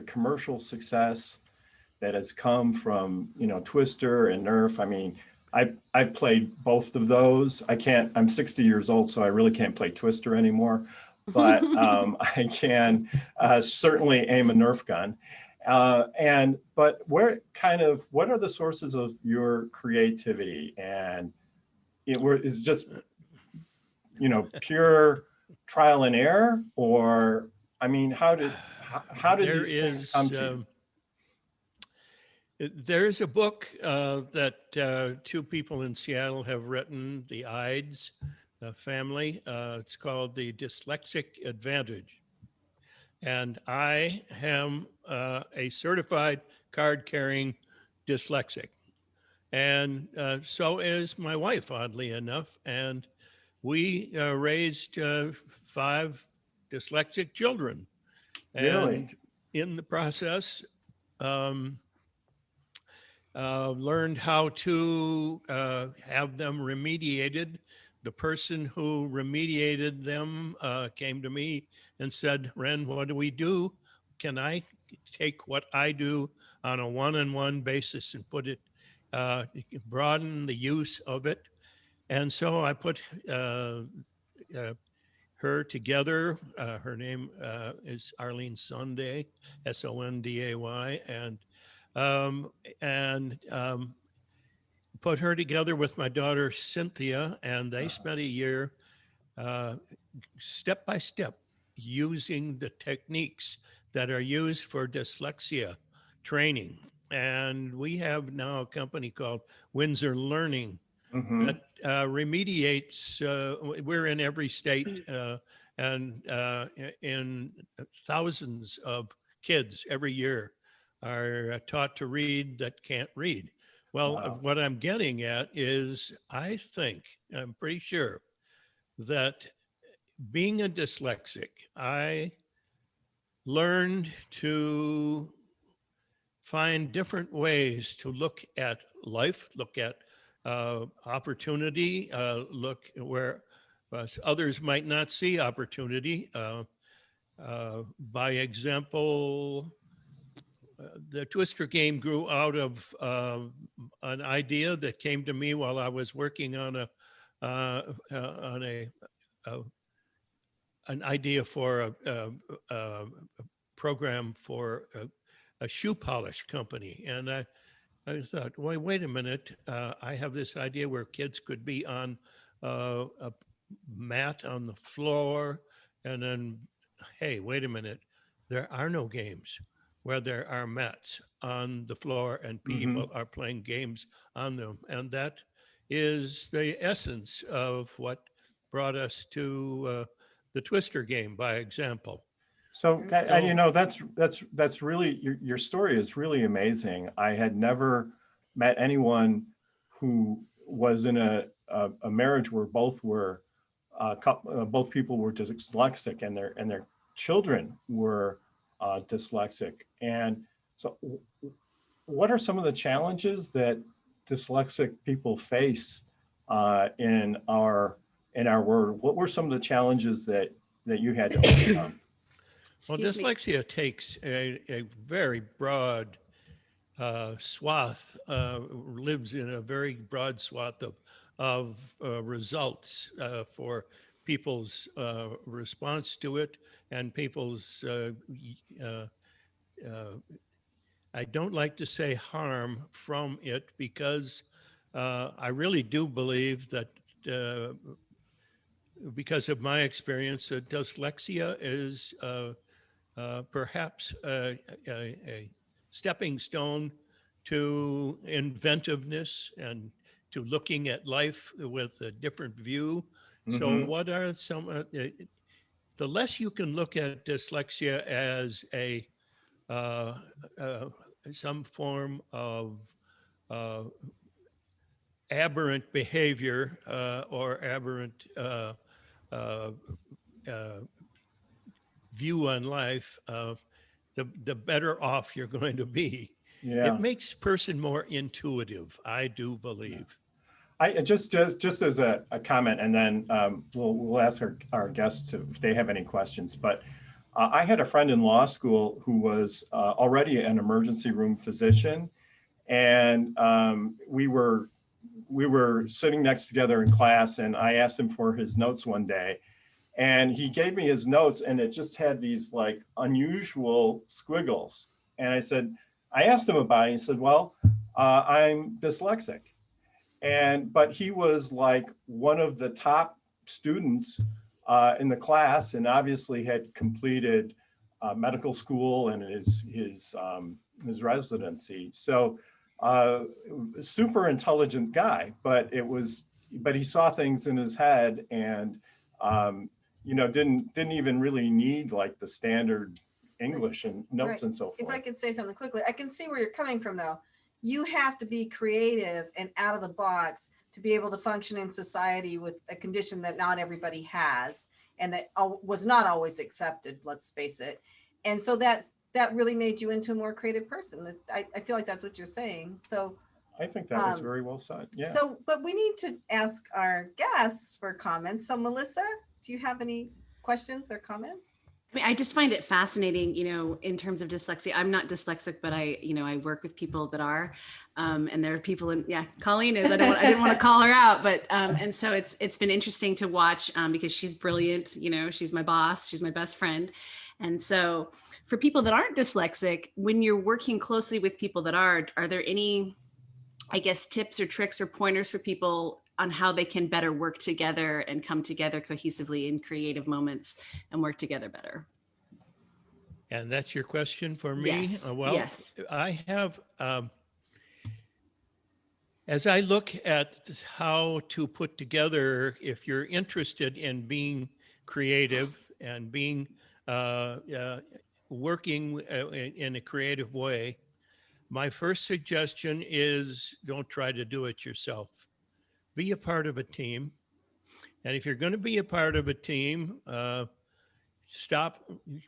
commercial success that has come from Twister and Nerf. I mean, I've played both of those. I'm 60 years old, so I really can't play Twister anymore, but I can certainly aim a Nerf gun. But what are the sources of your creativity? And is it just pure trial and error, or I mean, how did these things come to you? There is a book that 2 people in Seattle have written, the Ides family. It's called The Dyslexic Advantage. And I am a certified card-carrying dyslexic. And so is my wife, oddly enough. And we raised 5 dyslexic children. Really? And in the process, learned how to have them remediated. The person who remediated them came to me and said, Wren, what do we do? Can I take what I do on a one-on-one basis and put it, broaden the use of it? And so I put her together. Her name is Arlene Sunday, Sonday, and put her together with my daughter Cynthia, and they spent a year step by step using the techniques that are used for dyslexia training. And we have now a company called Windsor Learning that remediates. We're in every state, and in thousands of kids every year are taught to read that can't read. Well, Wow. What I'm getting at is I'm pretty sure that being a dyslexic, I learned to find different ways to look at life, look at opportunity, look where others might not see opportunity. By example, the Twister game grew out of an idea that came to me while I was working on an idea for a program for a shoe polish company. And I thought, wait a minute, I have this idea where kids could be on a mat on the floor, and then, hey, wait a minute, there are no games where there are mats on the floor and people are playing games on them. And that is the essence of what brought us to the Twister game, by example. So, and you know, that's really, your story is really amazing. I had never met anyone who was in a marriage where both people were dyslexic and their children were dyslexic. And so what are some of the challenges that dyslexic people face in our world? What were some of the challenges that you had to overcome? Well, dyslexia takes a very broad swath, lives in a very broad swath of results for people's response to it and people's, I don't like to say harm from it, because I really do believe that because of my experience, dyslexia is perhaps a stepping stone to inventiveness and to looking at life with a different view. So what are some, the less you can look at dyslexia as some form of aberrant behavior or aberrant view on life, the better off you're going to be. Yeah. It makes person more intuitive, I do believe. I just as a comment, and then we'll ask our guests if they have any questions. But I had a friend in law school who was already an emergency room physician, and we were sitting next together in class, and I asked him for his notes one day, and he gave me his notes, and it just had these like unusual squiggles. And I asked him about it. He said, well, I'm dyslexic. But he was like one of the top students in the class, and obviously had completed medical school and his residency. So super intelligent guy, but he saw things in his head, and didn't even really need like the standard English and notes and so forth. If I could say something quickly, I can see where you're coming from though. You have to be creative and out of the box to be able to function in society with a condition that not everybody has, and that was not always accepted, let's face it. And so that really made you into a more creative person. I feel like that's what you're saying. So I think that was very well said. Yeah. So, but we need to ask our guests for comments. So Melissa, do you have any questions or comments? I mean, I just find it fascinating, in terms of dyslexia. I'm not dyslexic, but I work with people that are, and there are people Colleen is, I didn't want to call her out, but, and so it's been interesting to watch, because she's brilliant, she's my boss, she's my best friend. And so for people that aren't dyslexic, when you're working closely with people that are there any, I guess, tips or tricks or pointers for people on how they can better work together and come together cohesively in creative moments and work together better? And that's your question for me? Yes. Well, yes. I have, as I look at how to put together, if you're interested in being creative and being working in a creative way, my first suggestion is don't try to do it yourself. Be a part of a team. And if you're going to be a part of a team, stop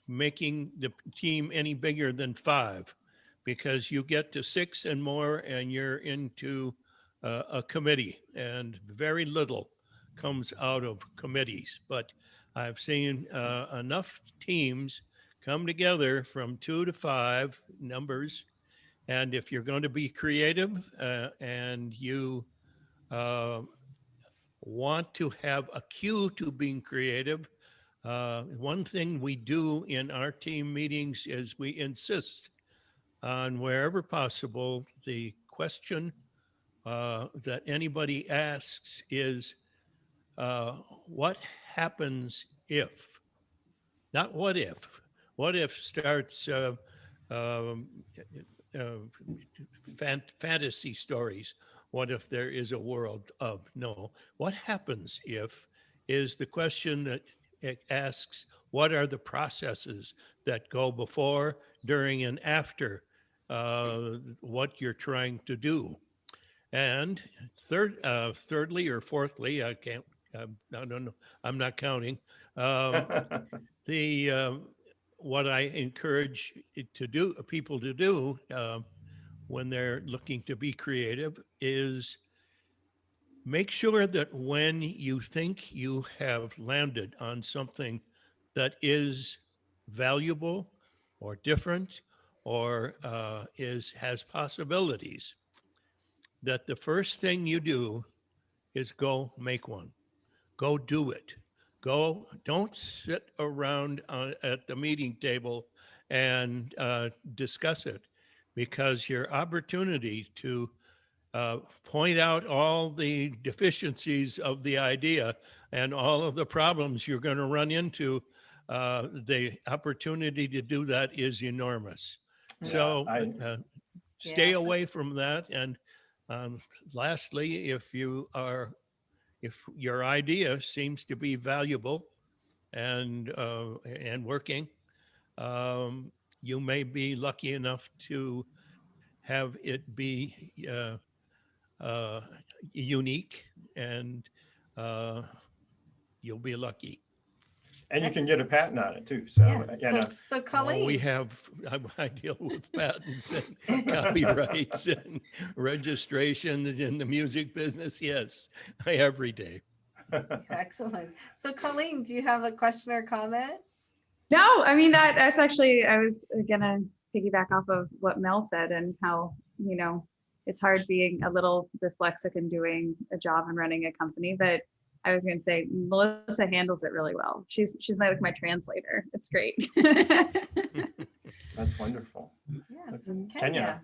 making the team any bigger than 5, because you get to 6 and more and you're into a committee, and very little comes out of committees. But I've seen enough teams come together from 2 to 5 numbers. And if you're going to be creative and you want to have a cue to being creative, one thing we do in our team meetings is we insist on, wherever possible, the question that anybody asks is, what happens if? Not what if. What if starts fantasy stories. What if there is a world of? No. What happens if is the question that it asks, what are the processes that go before, during, and after what you're trying to do? And thirdly or fourthly, I don't know, I'm not counting. What I encourage people to do when they're looking to be creative is make sure that when you think you have landed on something that is valuable or different or has possibilities, that the first thing you do is go make one. Go do it. Don't sit around at the meeting table and discuss it, because your opportunity to point out all the deficiencies of the idea and all of the problems you're going to run into, the opportunity to do that is enormous. Yeah, So stay Yeah, so- away from that. And lastly, if your idea seems to be valuable and working, you may be lucky enough to have it be unique, and you'll be lucky. And you can get a patent on it too. So, So Colleen, I deal with patents and copyrights and registration in the music business. Yes, every day. excellent. So Colleen, do you have a question or comment? No, I mean, that's actually, I was gonna piggyback off of what Mel said, and how, it's hard being a little dyslexic and doing a job and running a company. But I was gonna say, Melissa handles it really well. She's like my translator. It's great. That's wonderful. Yes, Kenya.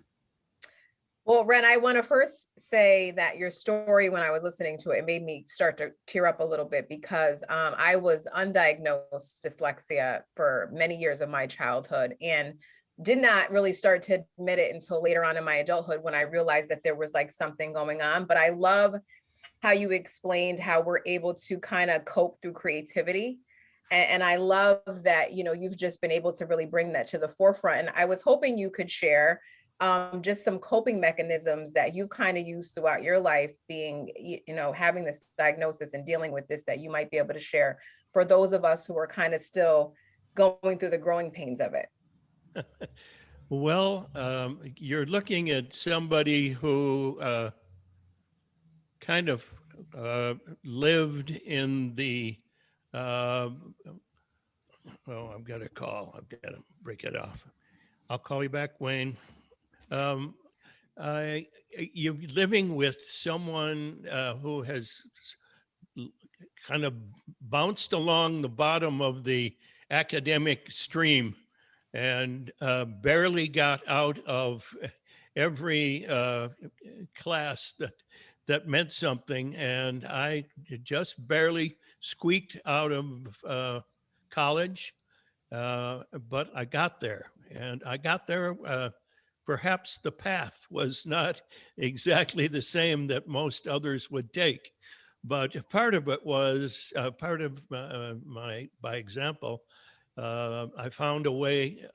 Well, Wren, I want to first say that your story, when I was listening to it, it made me start to tear up a little bit, because I was undiagnosed dyslexia for many years of my childhood, and did not really start to admit it until later on in my adulthood, when I realized that there was like something going on. But I love how you explained how we're able to kind of cope through creativity. And I love that, you've just been able to really bring that to the forefront. And I was hoping you could share just some coping mechanisms that you've kind of used throughout your life, being, having this diagnosis and dealing with this, that you might be able to share for those of us who are kind of still going through the growing pains of it. Well, you're looking at somebody who kind of lived in the, I've got a call. I've got to break it off. I'll call you back, Wayne. You're living with someone who has kind of bounced along the bottom of the academic stream and barely got out of every class that meant something. And I just barely squeaked out of college, but I got there. And I got there, perhaps the path was not exactly the same that most others would take. But part of it was part of by example. I found a way,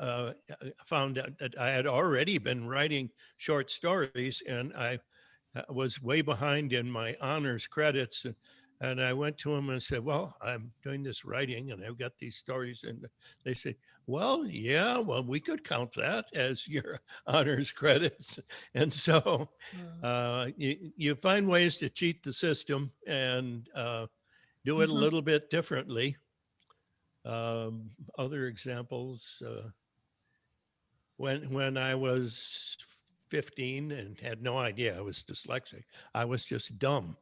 found out that I had already been writing short stories, and I was way behind in my honors credits. And I went to them and said, well, I'm doing this writing and I've got these stories. And they say, well, yeah, well, we could count that as your honors credits. And so you find ways to cheat the system and do it a little bit differently. Other examples, when I was 15 and had no idea I was dyslexic, I was just dumb.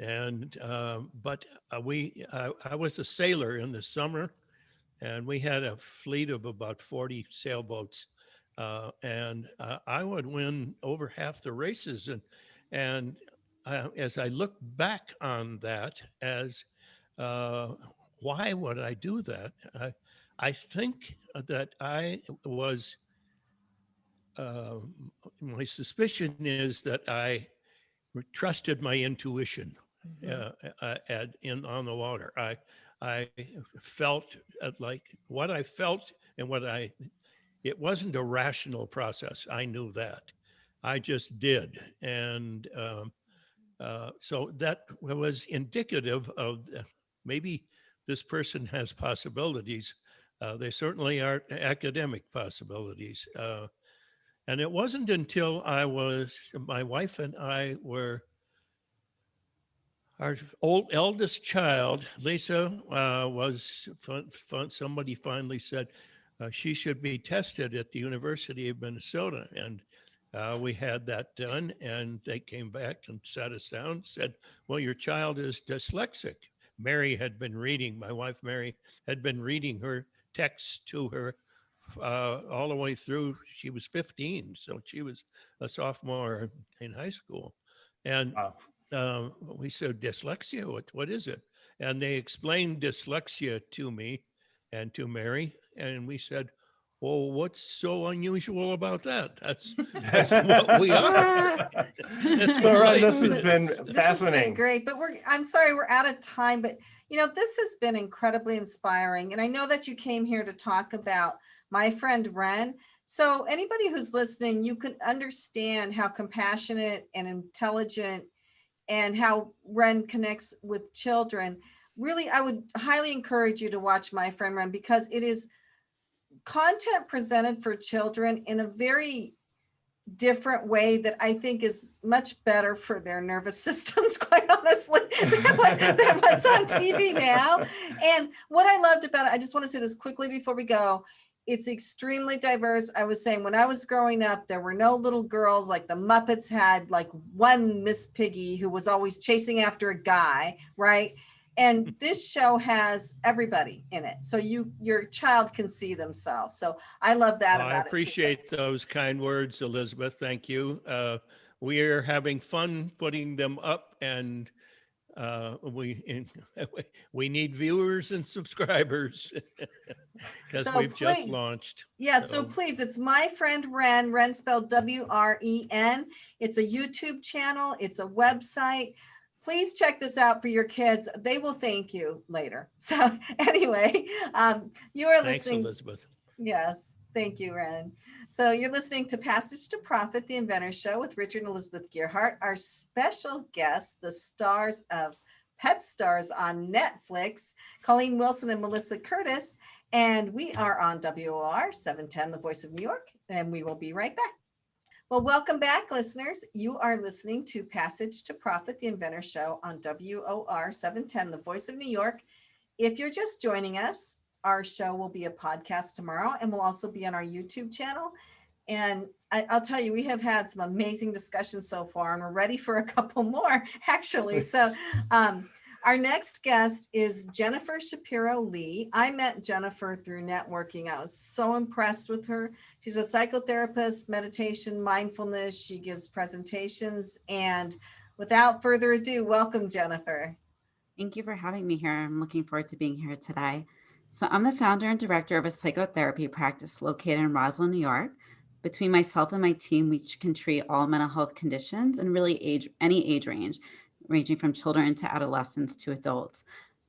And but I was a sailor in the summer, and we had a fleet of about 40 sailboats, and I would win over half the races. And as I look back on that, as why would I do that? I think that I was. My suspicion is that I trusted my intuition. On the water. I felt like what I felt and it wasn't a rational process. I knew that. I just did. And so that was indicative of maybe this person has possibilities. They certainly are academic possibilities. And it wasn't until my wife and I were our eldest child, Lisa, somebody finally said she should be tested at the University of Minnesota. And we had that done, and they came back and sat us down and said, well, your child is dyslexic. My wife Mary had been reading her texts to her all the way through. She was 15, so she was a sophomore in high school. And wow. We said, dyslexia, what is it? And they explained dyslexia to me and to Mary. And we said, well, what's so unusual about that? That's what we are. So, Ren, this has been fascinating. This has been great, but I'm sorry, we're out of time, but this has been incredibly inspiring. And I know that you came here to talk about my friend Wren. So anybody who's listening, you can understand how compassionate and intelligent and how Wren connects with children. Really, I would highly encourage you to watch My Friend Wren, because it is content presented for children in a very different way that I think is much better for their nervous systems, quite honestly, than what's on TV now. And what I loved about it, I just want to say this quickly before we go, it's extremely diverse. I was saying when I was growing up, there were no little girls. Like the Muppets had like one Miss Piggy who was always chasing after a guy, right? And this show has everybody in it. So your child can see themselves. So I love that about it. I appreciate those kind words, Elizabeth. Thank you. We are having fun putting them up, and we need viewers and subscribers because we've just launched. Yeah, so please, it's My Friend Wren, Wren spelled W-R-E-N. It's a YouTube channel. It's a website. Please check this out for your kids. They will thank you later. So anyway, you are listening. Thanks, Elizabeth. Yes, thank you, Wren. So you're listening to Passage to Profit, the Inventor Show with Richard and Elizabeth Gearhart. Our special guests, the stars of Pet Stars on Netflix, Colleen Wilson and Melissa Curtis. And we are on WOR 710, the Voice of New York, and we will be right back. Well, welcome back, listeners. You are listening to Passage to Profit, the Inventor Show on WOR 710, the Voice of New York. If you're just joining us, our show will be a podcast tomorrow, and will also be on our YouTube channel. And I'll tell you, we have had some amazing discussions so far, and we're ready for a couple more, actually. So our next guest is Jennifer Shapiro Lee. I met Jennifer through networking. I was so impressed with her. She's a psychotherapist, meditation, mindfulness. She gives presentations. And without further ado, welcome, Jennifer. Thank you for having me here. I'm looking forward to being here today. So I'm the founder and director of a psychotherapy practice located in Roslyn, New York. Between myself and my team, we can treat all mental health conditions and really any age range, ranging from children to adolescents to adults.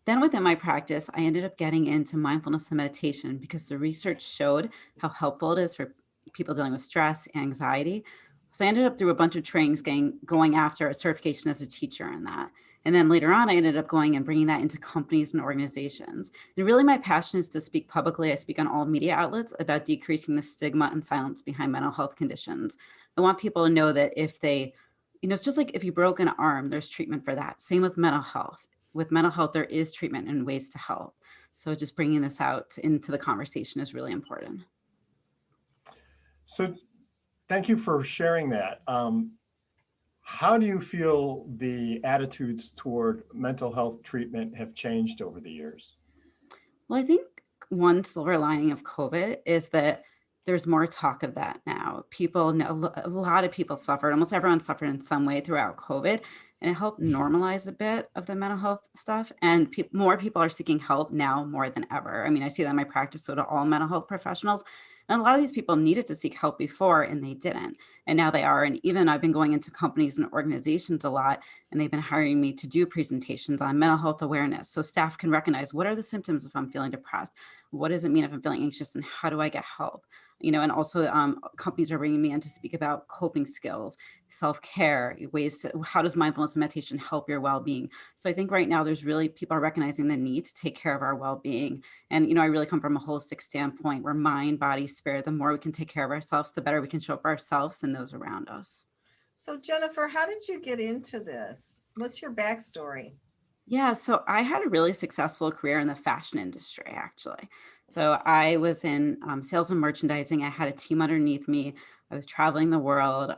Then within my practice, I ended up getting into mindfulness and meditation because the research showed how helpful it is for people dealing with stress, anxiety. So I ended up through a bunch of trainings going after a certification as a teacher in that. And then later on, I ended up going and bringing that into companies and organizations. And really my passion is to speak publicly. I speak on all media outlets about decreasing the stigma and silence behind mental health conditions. I want people to know that if they, it's just like if you broke an arm, there's treatment for that. Same with mental health. With mental health, there is treatment and ways to help. So just bringing this out into the conversation is really important. So thank you for sharing that. How do you feel the attitudes toward mental health treatment have changed over the years? Well, I think one silver lining of COVID is that there's more talk of that now. People know, a lot of people suffered, almost everyone suffered in some way throughout COVID, and it helped normalize a bit of the mental health stuff. And more people are seeking help now more than ever. I mean, I see that in my practice, so do all mental health professionals. And a lot of these people needed to seek help before and they didn't. And now they are. And even I've been going into companies and organizations a lot, and they've been hiring me to do presentations on mental health awareness. So staff can recognize, what are the symptoms if I'm feeling depressed? What does it mean if I'm feeling anxious, and how do I get help? And also companies are bringing me in to speak about coping skills, self-care, ways to, how does mindfulness and meditation help your well-being? So I think right now there's really, people are recognizing the need to take care of our well-being. And, I really come from a holistic standpoint where mind, body, spirit, the more we can take care of ourselves, the better we can show up for ourselves and those around us. So Jennifer, how did you get into this? What's your backstory? Yeah, so I had a really successful career in the fashion industry, actually. So I was in sales and merchandising. I had a team underneath me. I was traveling the world,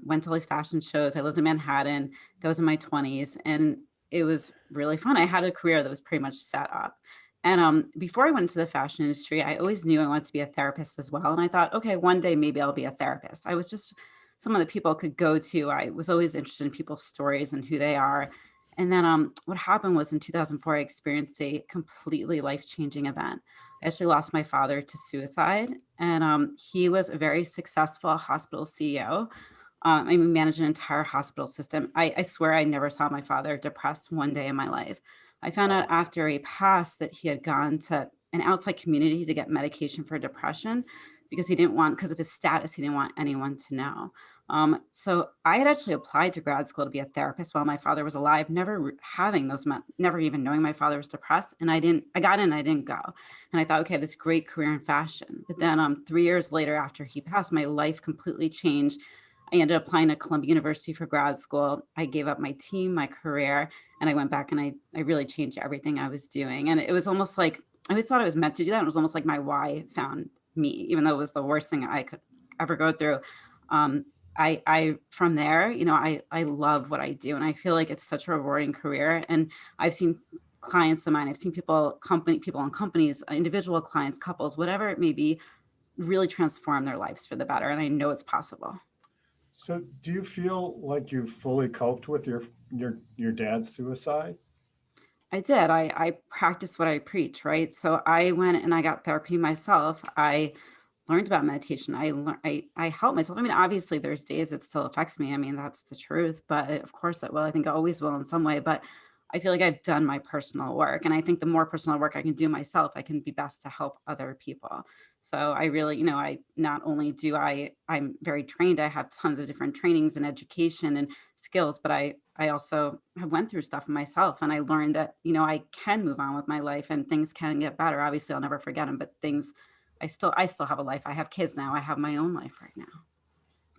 went to all these fashion shows. I lived in Manhattan. That was in my 20s. And it was really fun. I had a career that was pretty much set up. And before I went into the fashion industry, I always knew I wanted to be a therapist as well. And I thought, okay, one day maybe I'll be a therapist. I was just someone that people could go to. I was always interested in people's stories and who they are. And then what happened was in 2004, I experienced a completely life-changing event. I actually lost my father to suicide. And he was a very successful hospital CEO. I managed an entire hospital system. I swear I never saw my father depressed one day in my life. I found out after he passed that he had gone to an outside community to get medication for depression because because of his status, he didn't want anyone to know. So I had actually applied to grad school to be a therapist while my father was alive, never even knowing my father was depressed. And I got in, I didn't go. And I thought, okay, this great career in fashion. But then 3 years later, after he passed, my life completely changed. I ended up applying to Columbia University for grad school. I gave up my team, my career, and I went back and I really changed everything I was doing. And it was almost like, I always thought I was meant to do that. It was almost like my why found me, even though it was the worst thing I could ever go through. I from there, I love what I do. And I feel like it's such a rewarding career. And I've seen clients of mine, I've seen people in companies, individual clients, couples, whatever it may be, really transform their lives for the better. And I know it's possible. So do you feel like you've fully coped with your dad's suicide? I did. I practiced what I preach, right? So I went and I got therapy myself. I learned about meditation. I helped myself. I mean, obviously there's days it still affects me. I mean, that's the truth, but of course it will. I think it always will in some way, but I feel like I've done my personal work. And I think the more personal work I can do myself, I can be best to help other people. So I really, I not only I'm very trained, I have tons of different trainings and education and skills, but I also have went through stuff myself. And I learned that, I can move on with my life and things can get better. Obviously I'll never forget them, but I still have a life. I have kids now. I have my own life right now.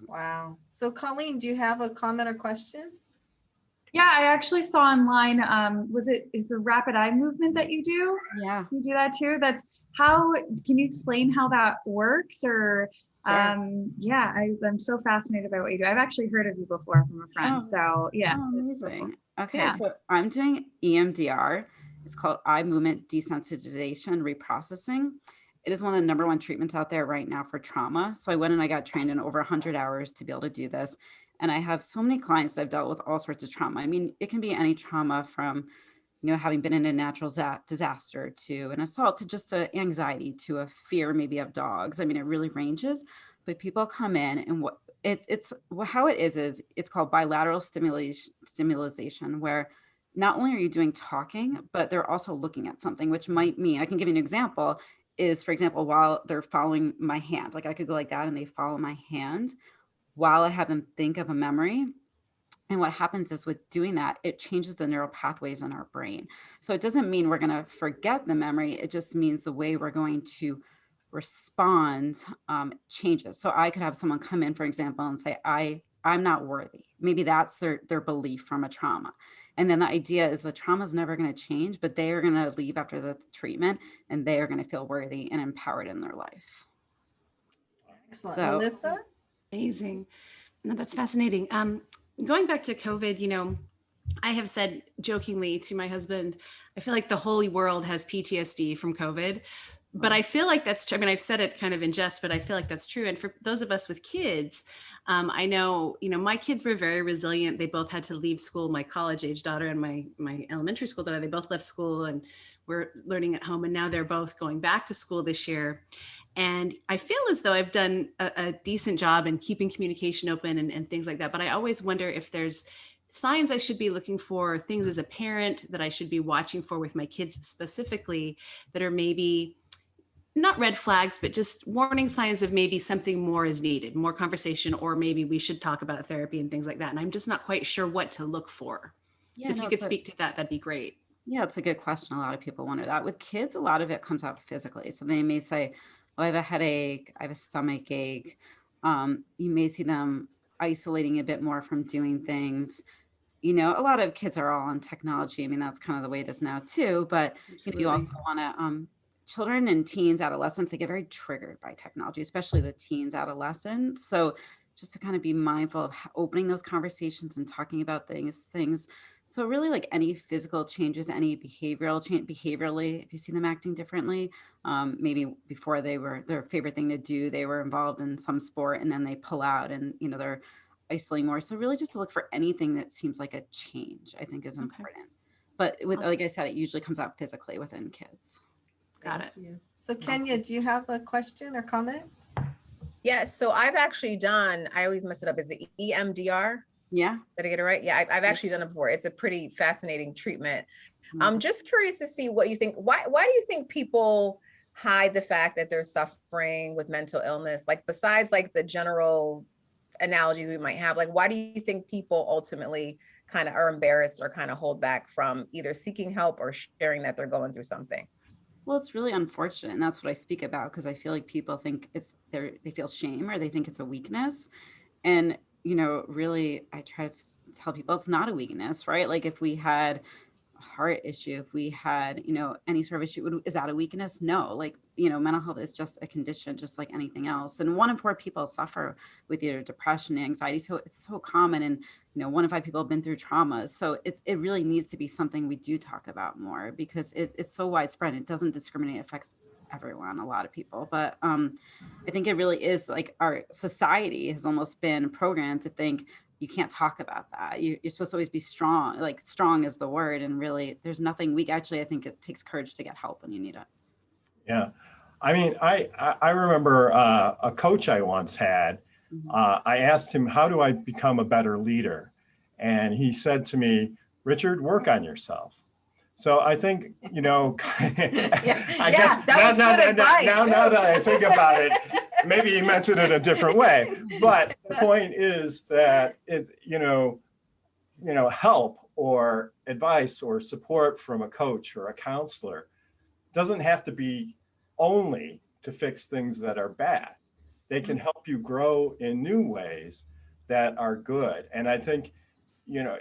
Wow. So Colleen, do you have a comment or question? Yeah, I actually saw online, is the rapid eye movement that you do? Yeah. Do you do that too? Can you explain how that works? Or, Sure. I'm so fascinated by what you do. I've actually heard of you before from a friend. So yeah. Oh, amazing. Okay. Yeah. So I'm doing EMDR. It's called eye movement desensitization reprocessing. It is one of the number one treatments out there right now for trauma. So I went and I got trained in over 100 hours to be able to do this. And I have so many clients that I've dealt with all sorts of trauma. I mean, it can be any trauma from, having been in a natural disaster to an assault to just anxiety to a fear maybe of dogs. I mean, it really ranges, but people come in and how it is it's called bilateral stimulation, where not only are you doing talking, but they're also looking at something, which might mean, I can give you an example, is, for example, while they're following my hand, like I could go like that and they follow my hand while I have them think of a memory. And what happens is with doing that, it changes the neural pathways in our brain. So it doesn't mean we're going to forget the memory. It just means the way we're going to respond changes. So I could have someone come in, for example, and say, I'm not worthy. Maybe that's their belief from a trauma. And then the idea is the trauma is never going to change, but they are going to leave after the treatment and they are going to feel worthy and empowered in their life. Excellent. So, Melissa? Amazing. No, that's fascinating. Going back to COVID, you know, I have said jokingly to my husband, I feel like the whole world has PTSD from COVID, but I feel like that's true. I mean, I've said it kind of in jest, but I feel like that's true. And for those of us with kids, I know, you know, my kids were very resilient. They both had to leave school. My college age daughter and my elementary school daughter, they both left school and were learning at home. And now they're both going back to school this year. And I feel as though I've done a decent job in keeping communication open and things like that. But I always wonder if there's signs I should be looking for, things as a parent that I should be watching for with my kids specifically that are maybe not red flags, but just warning signs of maybe something more is needed, more conversation, or maybe we should talk about therapy and things like that. And I'm just not quite sure what to look for. yeah, So if no, you could speak to that, that'd be great. Yeah, it's a good question. A lot of people wonder that. With kids, a lot of it comes out physically. So they may say, oh, I have a headache, I have a stomach ache. You may see them isolating a bit more from doing things. You know, a lot of kids are all on technology. I mean, that's kind of the way it is now too. But you know, you also want to, children and teens, adolescents, they get very triggered by technology, especially the teens, adolescents. So just to kind of be mindful of opening those conversations and talking about things. So really like any physical changes, any behaviorally, if you see them acting differently, maybe before their favorite thing to do, they were involved in some sport and then they pull out and, you know, they're isolating more. So really just to look for anything that seems like a change, I think is important. But like I said, it usually comes out physically within kids. Got it. So Kenya, do you have a question or comment? Yeah, so I've actually done, I always mess it up, is it EMDR? Yeah. Did I get it right? Yeah, I've actually done it before. It's a pretty fascinating treatment. I'm just curious to see what you think. Why do you think people hide the fact that they're suffering with mental illness? Like besides like the general analogies we might have, like why do you think people ultimately kind of are embarrassed or kind of hold back from either seeking help or sharing that they're going through something? Well, it's really unfortunate. And that's what I speak about, because I feel like people think they feel shame or they think it's a weakness. And, you know, really, I try to tell people it's not a weakness, right? Like if we had a heart issue, if we had, you know, any sort of issue, is that a weakness? No, like, you know, mental health is just a condition, just like anything else. And 1 in 4 people suffer with either depression, anxiety. So it's so common. And, you know, 1 in 5 people have been through traumas. So it really needs to be something we do talk about more, because it's so widespread. It doesn't discriminate, it affects everyone, a lot of people. But I think it really is like our society has almost been programmed to think you can't talk about that. You're supposed to always be strong, like strong is the word. And really there's nothing weak. Actually, I think it takes courage to get help when you need it. Yeah. I mean, I remember a coach I once had, I asked him, how do I become a better leader? And he said to me, Richard, work on yourself. So I think, you know, I guess now that I think about it, maybe he meant it in a different way. But the point is that help or advice or support from a coach or a counselor doesn't have to be only to fix things that are bad. They can help you grow in new ways that are good. And I think, you know,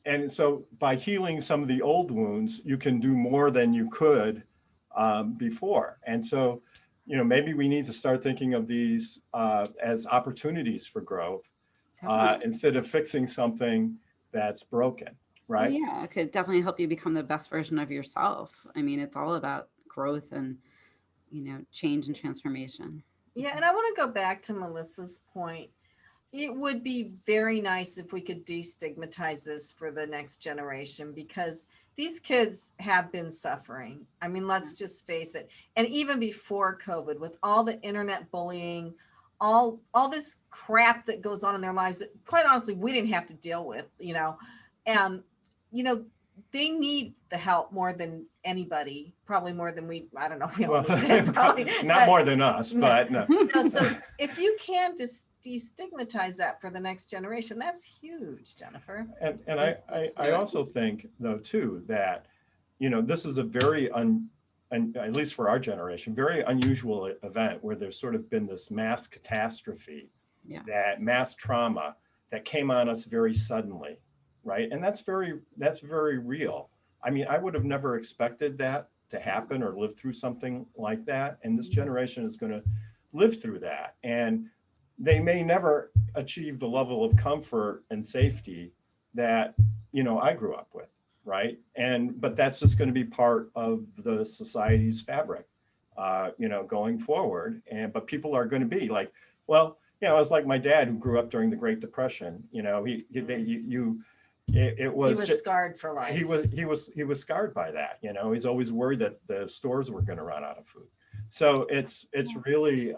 and so by healing some of the old wounds, you can do more than you could before. And so, you know, maybe we need to start thinking of these as opportunities for growth instead of fixing something that's broken, right? Well, yeah, it could definitely help you become the best version of yourself. I mean, it's all about growth and, you know, change and transformation. Yeah, and I want to go back to Melissa's point. It would be very nice if we could destigmatize this for the next generation, because these kids have been suffering. I mean, let's just face it. And even before COVID, with all the internet bullying, all this crap that goes on in their lives that quite honestly, we didn't have to deal with, you know, and, you know, they need the help more than anybody, probably more than I don't know. We all need it, probably, not more than us, but no. So if you can just destigmatize that for the next generation. That's huge, Jennifer. And That's I also think though too that, this is a very and at least for our generation, very unusual event where there's sort of been this mass catastrophe, that mass trauma that came on us very suddenly, right? And that's very real. I mean, I would have never expected that to happen or live through something like that. And this generation is going to live through that. And they may never achieve the level of comfort and safety that, I grew up with, right? But that's just going to be part of the society's fabric, going forward. But people are going to be like, well, it's like my dad who grew up during the Great Depression. It was he was just, scarred for life. He was scarred by that. He's always worried that the stores were going to run out of food. So it's really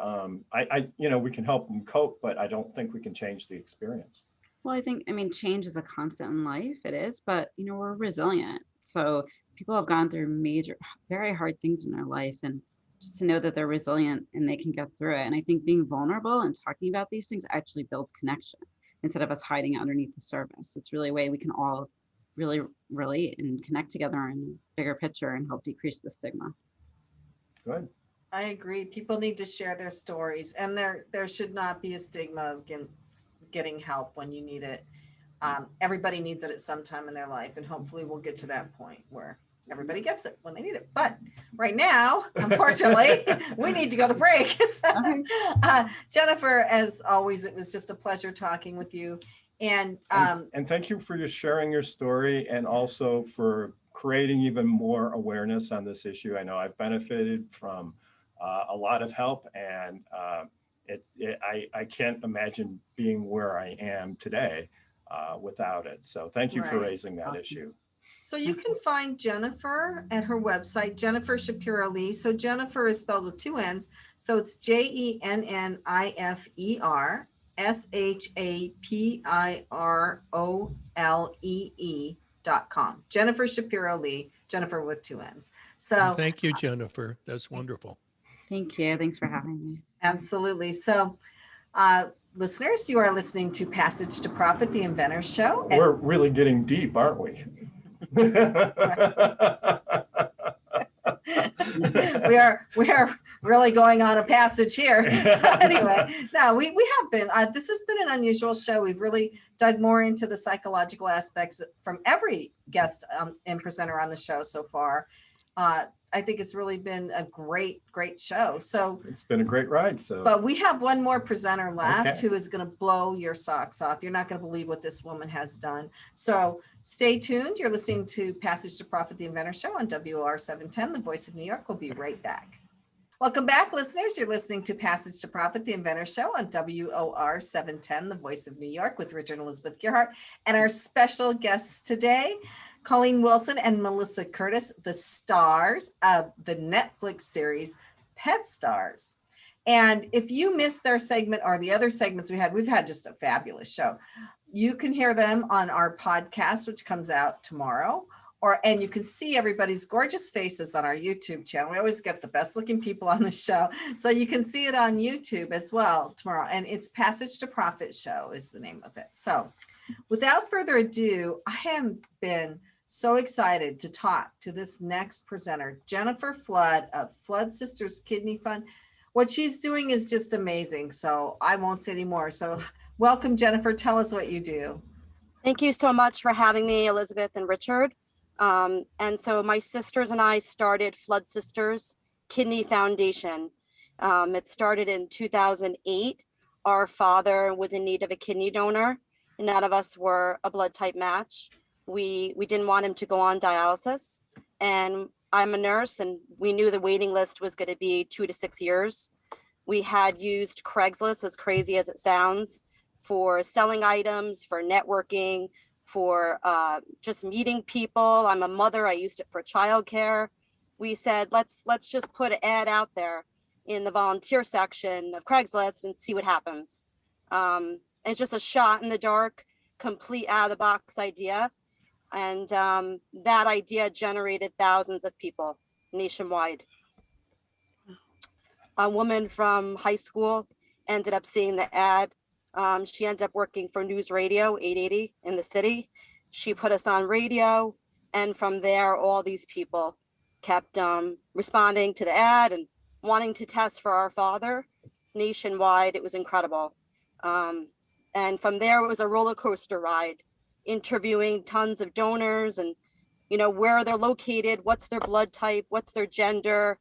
we can help them cope, but I don't think we can change the experience. Well, I mean, change is a constant in life. It is, but we're resilient. So people have gone through major, very hard things in their life, and just to know that they're resilient and they can get through it. And I think being vulnerable and talking about these things actually builds connection instead of us hiding underneath the surface. It's really a way we can all really relate and connect together in a bigger picture and help decrease the stigma. Good. I agree. People need to share their stories, and there should not be a stigma of getting help when you need it. Everybody needs it at some time in their life, and hopefully we'll get to that point where everybody gets it when they need it. But right now, unfortunately, we need to go to break. So, Jennifer, as always, it was just a pleasure talking with you. And thank you for sharing your story, and also for creating even more awareness on this issue. I know I've benefited from a lot of help, and I can't imagine being where I am today without it. So thank you for raising that issue. So you can find Jennifer at her website, Jennifer Shapiro Lee. So Jennifer is spelled with two N's. So it's JenniferShapirolee.com. Jennifer Shapiro Lee, Jennifer with two N's. So thank you, Jennifer. That's wonderful. Thank you. Thanks for having me. Absolutely. So listeners, you are listening to Passage to Profit, the Inventor Show. We're really getting deep, aren't we? we are really going on a passage here. So anyway, no, we have been, this has been an unusual show. We've really dug more into the psychological aspects from every guest and presenter on the show so far. I think it's really been a great show. So it's been a great ride. So, but we have one more presenter left who is going to blow your socks off. You're not going to believe what this woman has done. So stay tuned. You're listening to Passage to Profit, the Inventor Show on WOR 710, the Voice of New York. We'll be right back. Welcome back, listeners. You're listening to Passage to Profit, the Inventor Show on WOR 710, the Voice of New York, with Richard and Elizabeth Gearhart, and our special guests today, Colleen Wilson and Melissa Curtis, the stars of the Netflix series Pet Stars. And if you missed their segment or the other segments we've had just a fabulous show. You can hear them on our podcast, which comes out tomorrow, and you can see everybody's gorgeous faces on our YouTube channel. We always get the best looking people on the show. So you can see it on YouTube as well tomorrow. And it's Passage to Profit Show is the name of it. So without further ado, I have been so excited to talk to this next presenter, Jennifer Flood of Flood Sisters Kidney Fund. What she's doing is just amazing. So I won't say any more. So welcome, Jennifer. Tell us what you do. Thank you so much for having me, Elizabeth and Richard. And so my sisters and I started Flood Sisters Kidney Foundation. It started in 2008. Our father was in need of a kidney donor, and none of us were a blood type match. We didn't want him to go on dialysis, and I'm a nurse, and we knew the waiting list was going to be 2 to 6 years. We had used Craigslist, as crazy as it sounds, for selling items, for networking, for just meeting people. I'm a mother. I used it for childcare. We said, let's just put an ad out there in the volunteer section of Craigslist and see what happens. It's just a shot in the dark, complete out of the box idea. And that idea generated thousands of people nationwide. A woman from high school ended up seeing the ad, She ended up working for News Radio 880 in the city. She put us on radio. And from there, all these people kept responding to the ad and wanting to test for our father nationwide. It was incredible. And from there, it was a roller coaster ride, interviewing tons of donors and, where they're located, what's their blood type, what's their gender,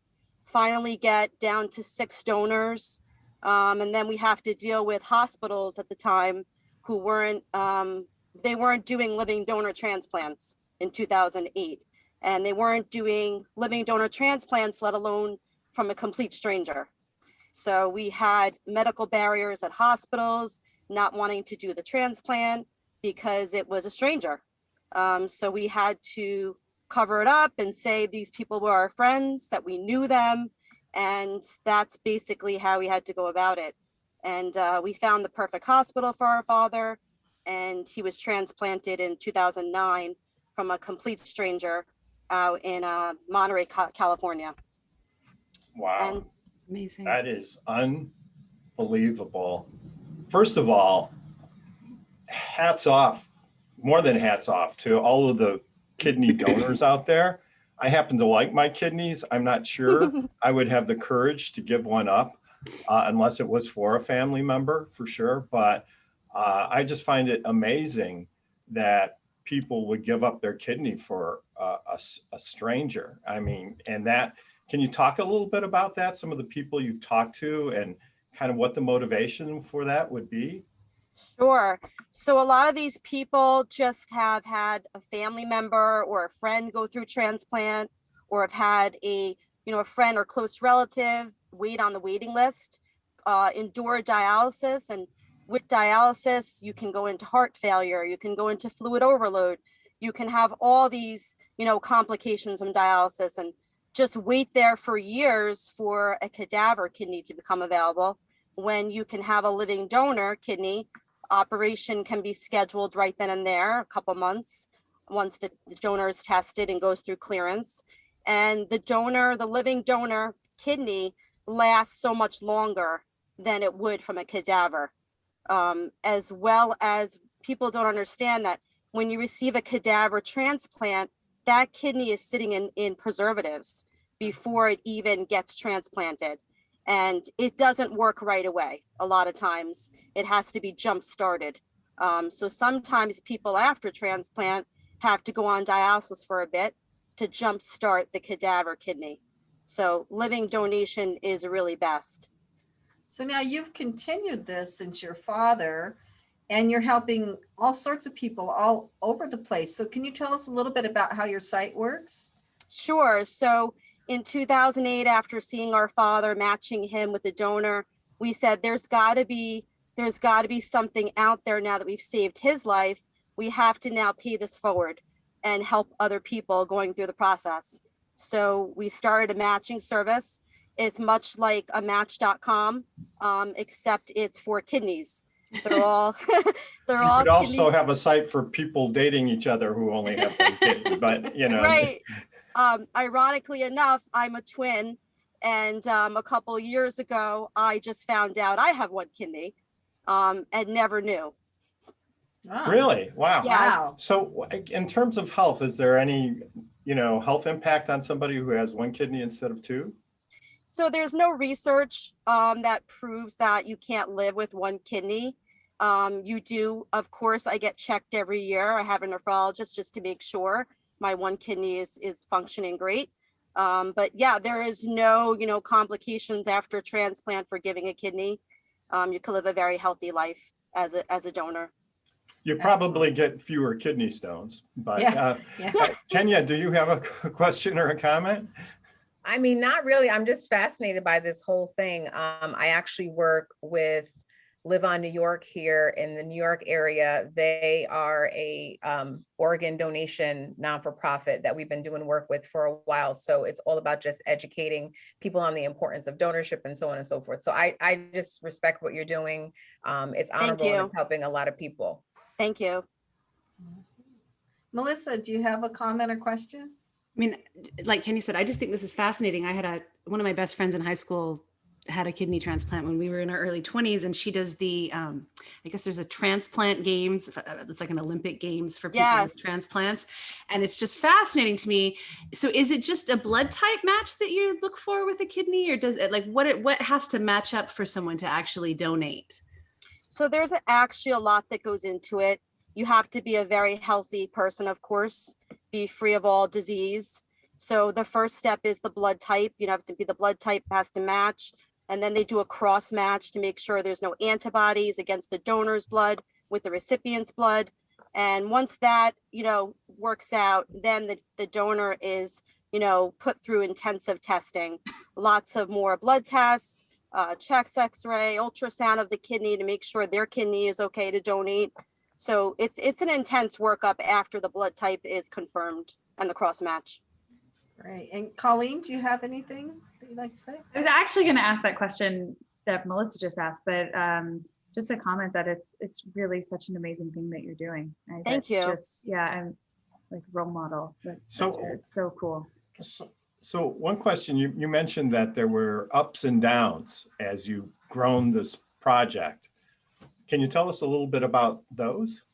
finally get down to 6 donors. And then we have to deal with hospitals at the time who weren't doing living donor transplants in 2008. And they weren't doing living donor transplants, let alone from a complete stranger. So we had medical barriers at hospitals, not wanting to do the transplant because it was a stranger. So we had to cover it up and say these people were our friends, that we knew them. And that's basically how we had to go about it. And we found the perfect hospital for our father. And he was transplanted in 2009 from a complete stranger out in Monterey, California. Wow. And Amazing. That is unbelievable. First of all, hats off, more than hats off to all of the kidney donors out there. I happen to like my kidneys. I'm not sure I would have the courage to give one up unless it was for a family member, for sure. But I just find it amazing that people would give up their kidney for a stranger. I mean, and that, can you talk a little bit about that? Some of the people you've talked to and kind of what the motivation for that would be? Sure. So a lot of these people just have had a family member or a friend go through transplant, or have had a friend or close relative wait on the waiting list, endure dialysis. And with dialysis, you can go into heart failure, you can go into fluid overload, you can have all these, complications from dialysis, and just wait there for years for a cadaver kidney to become available, when you can have a living donor kidney. Operation can be scheduled right then and there, a couple months, once the donor is tested and goes through clearance. And the living donor kidney lasts so much longer than it would from a cadaver. As well as, people don't understand that when you receive a cadaver transplant, that kidney is sitting in preservatives before it even gets transplanted. And it doesn't work right away. A lot of times it has to be jump started. So sometimes people after transplant have to go on dialysis for a bit to jump start the cadaver kidney. So living donation is really best. So now you've continued this since your father, and you're helping all sorts of people all over the place. So can you tell us a little bit about how your site works? Sure. So in 2008, after seeing our father, matching him with a donor, we said there's got to be something out there now that we've saved his life. We have to now pay this forward and help other people going through the process. So we started a matching service. It's much like a Match.com, except it's for kidneys. They're all they're all. You could also have a site for people dating each other who only have one kidney, but Right. Ironically enough, I'm a twin, and a couple of years ago, I just found out I have one kidney, and never knew. Oh, Really? Wow. Yes. wow. So in terms of health, is there any, health impact on somebody who has one kidney instead of 2? So there's no research that proves that you can't live with one kidney. You do, of course, I get checked every year. I have a nephrologist just to make sure my one kidney is functioning great. But yeah, there is no, complications after transplant for giving a kidney. You can live a very healthy life as a donor. You probably get fewer kidney stones, but Yeah. Kenya, do you have a question or a comment? I mean, not really. I'm just fascinated by this whole thing. I actually work with Live on New York here in the New York area. They are a organ donation non-for-profit that we've been doing work with for a while. So it's all about just educating people on the importance of donorship and so on and so forth. So I just respect what you're doing. It's honorable and it's helping a lot of people. Thank you. Melissa, do you have a comment or question? I mean, like Kenny said, I just think this is fascinating. I had one of my best friends in high school had a kidney transplant when we were in our early 20s, and she does the I guess there's a transplant games. It's like an Olympic games for people Yes. with transplants, and it's just fascinating to me. So is it just a blood type match that you look for with a kidney, or does it like what has to match up for someone to actually donate? So there's actually a lot that goes into it. You have to be a very healthy person, of course, be free of all disease. So the first step is the blood type. You have to be, the blood type has to match. And then they do a cross match to make sure there's no antibodies against the donor's blood with the recipient's blood. And once that, works out, then the donor is, put through intensive testing, lots of more blood tests, checks, x-ray, ultrasound of the kidney to make sure their kidney is okay to donate. So it's an intense workup after the blood type is confirmed and the cross match. Right. And Colleen, do you have anything that you'd like to say? I was actually going to ask that question that Melissa just asked, but just a comment that it's really such an amazing thing that you're doing. Thank you. I'm like role model. It's so cool. So one question, you mentioned that there were ups and downs as you've grown this project. Can you tell us a little bit about those?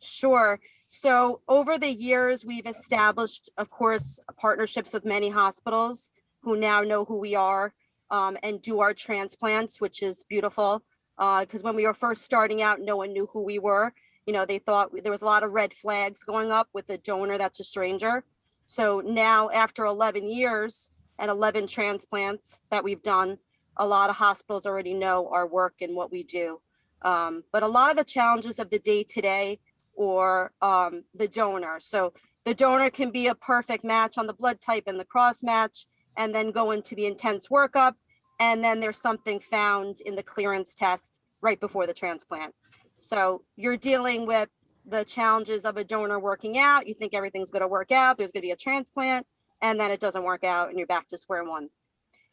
Sure. So over the years, we've established, of course, partnerships with many hospitals who now know who we are and do our transplants, which is beautiful. Because when we were first starting out, no one knew who we were. They thought there was a lot of red flags going up with a donor that's a stranger. So now after 11 years and 11 transplants that we've done, a lot of hospitals already know our work and what we do. But a lot of the challenges of the day-to-day or the donor. So the donor can be a perfect match on the blood type and the cross match, and then go into the intense workup. And then there's something found in the clearance test right before the transplant. So you're dealing with the challenges of a donor working out. You think everything's going to work out. There's going to be a transplant, and then it doesn't work out and you're back to square one.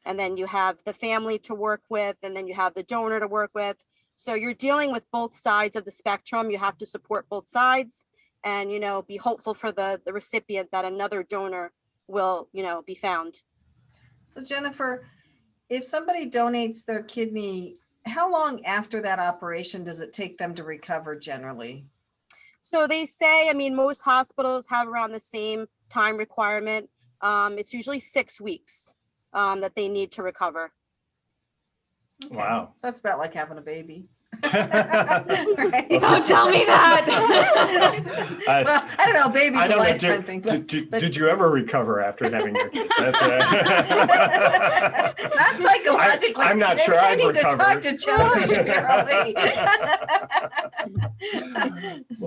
And then you have the family to work with, and then you have the donor to work with. So you're dealing with both sides of the spectrum. You have to support both sides and, be hopeful for the recipient that another donor will, be found. So Jennifer, if somebody donates their kidney, how long after that operation does it take them to recover generally? So they say, most hospitals have around the same time requirement. It's usually 6 weeks that they need to recover. Okay. Wow. So that's about like having a baby. Right. Don't tell me that. Well, I don't know. Baby's a lifetime thing. Did you ever recover after having your kids? Not psychologically. I'm not sure I've need recovered. to talk to Shapiro Lee.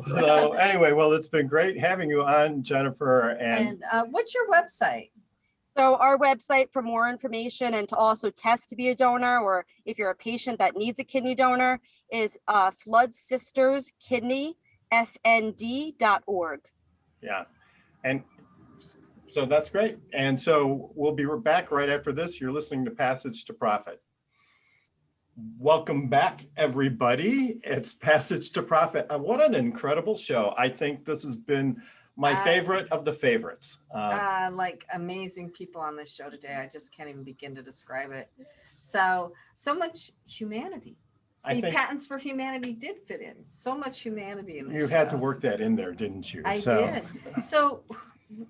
So anyway, well, it's been great having you on, Jennifer. And what's your website? So our website for more information and to also test to be a donor, or if you're a patient that needs a kidney donor, is floodsisterskidneyfnd.org. Yeah. And so that's great. And so we'll be back right after this. You're listening to Passage to Profit. Welcome back, everybody. It's Passage to Profit. What an incredible show. I think this has been my favorite of the favorites. Like amazing people on this show today. I just can't even begin to describe it. So much humanity. See, Patents for Humanity did fit in. So much humanity in this You show. had to work that in there, didn't you? I did. So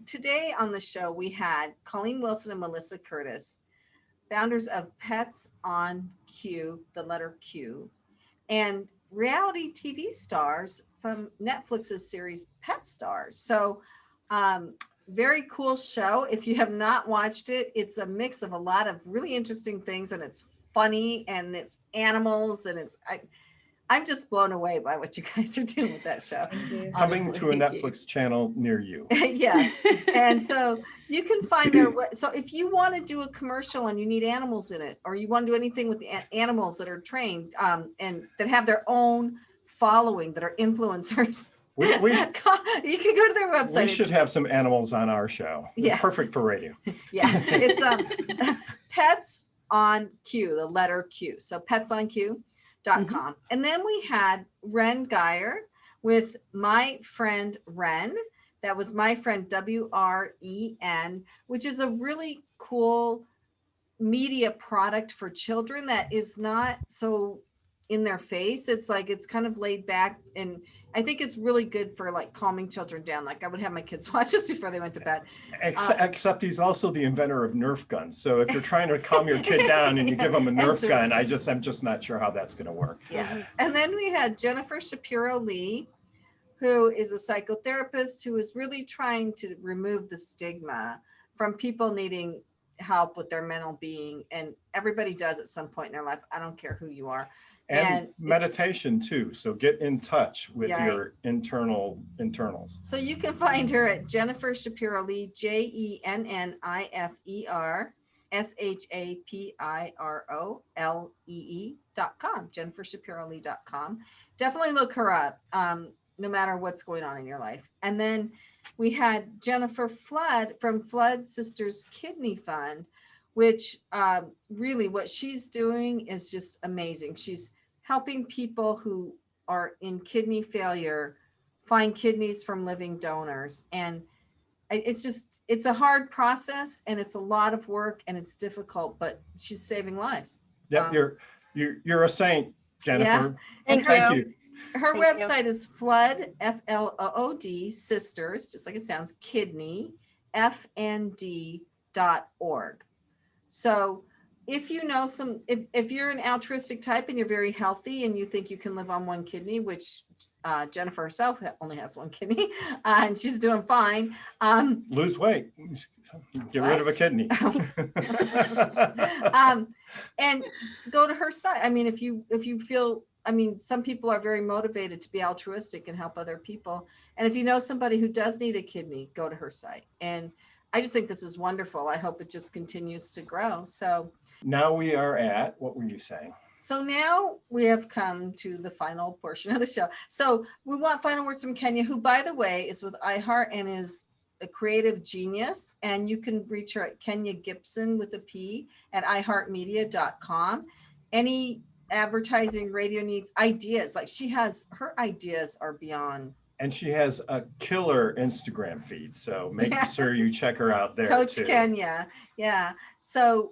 today on the show, we had Colleen Wilson and Melissa Curtis, founders of Pets on Q, the letter Q, and reality TV stars from Netflix's series Pet Stars. So very cool show. If you have not watched it, it's a mix of a lot of really interesting things, and it's funny, and it's animals, and I'm just blown away by what you guys are doing with that show. Coming to a Netflix channel near you. Yes. And so you can find their, so if you want to do a commercial and you need animals in it, or you want to do anything with the animals that are trained and that have their own following, that are influencers, you can go to their website. We should have some animals on our show. Yeah. Perfect for radio. Yeah. It's Pets on Q, the letter Q. So petsonq.com. Mm-hmm. And then we had Wren Geyer with My Friend Wren. That was My Friend, WREN, which is a really cool media product for children that is not so in their face. It's like, it's kind of laid back, and I think it's really good for like calming children down. Like I would have my kids watch this before they went to bed. Except he's also the inventor of Nerf guns. So if you're trying to calm your kid down and you give him a Nerf gun, I'm just not sure how that's going to work. Yes. And then we had Jennifer Shapiro Lee, who is a psychotherapist who is really trying to remove the stigma from people needing help with their mental being. And everybody does at some point in their life. I don't care who you are. And meditation too. So get in touch with your internals. So you can find her at Jennifer Shapiro Lee, JenniferShapiroLee.com, JenniferShapiroLee.com. Definitely look her up, no matter what's going on in your life. And then we had Jennifer Flood from Flood Sisters Kidney Fund, which really what she's doing is just amazing. She's helping people who are in kidney failure find kidneys from living donors. And it's a hard process, and it's a lot of work, and it's difficult, but she's saving lives. Yep, you're a saint, Jennifer. Yeah. Thank you. Her website is Flood, FLOOD, Sisters, just like it sounds, kidney, FND.org. So if you know if you're an altruistic type and you're very healthy and you think you can live on one kidney, which Jennifer herself only has one kidney, and she's doing fine. Lose weight, get rid of a kidney. And go to her site. I mean, if you feel, I mean, some people are very motivated to be altruistic and help other people. And if you know somebody who does need a kidney, go to her site. And I just think this is wonderful. I hope it just continues to grow. So now we are at, what were you saying? So now we have come to the final portion of the show. So we want final words from Kenya, who, by the way, is with iHeart and is a creative genius. And you can reach her at Kenya Gipson with a P at iHeartMedia.com. Any advertising, radio needs, ideas, like her ideas are beyond. And she has a killer Instagram feed, so make sure you check her out there. Coach too. Kenya, yeah. So,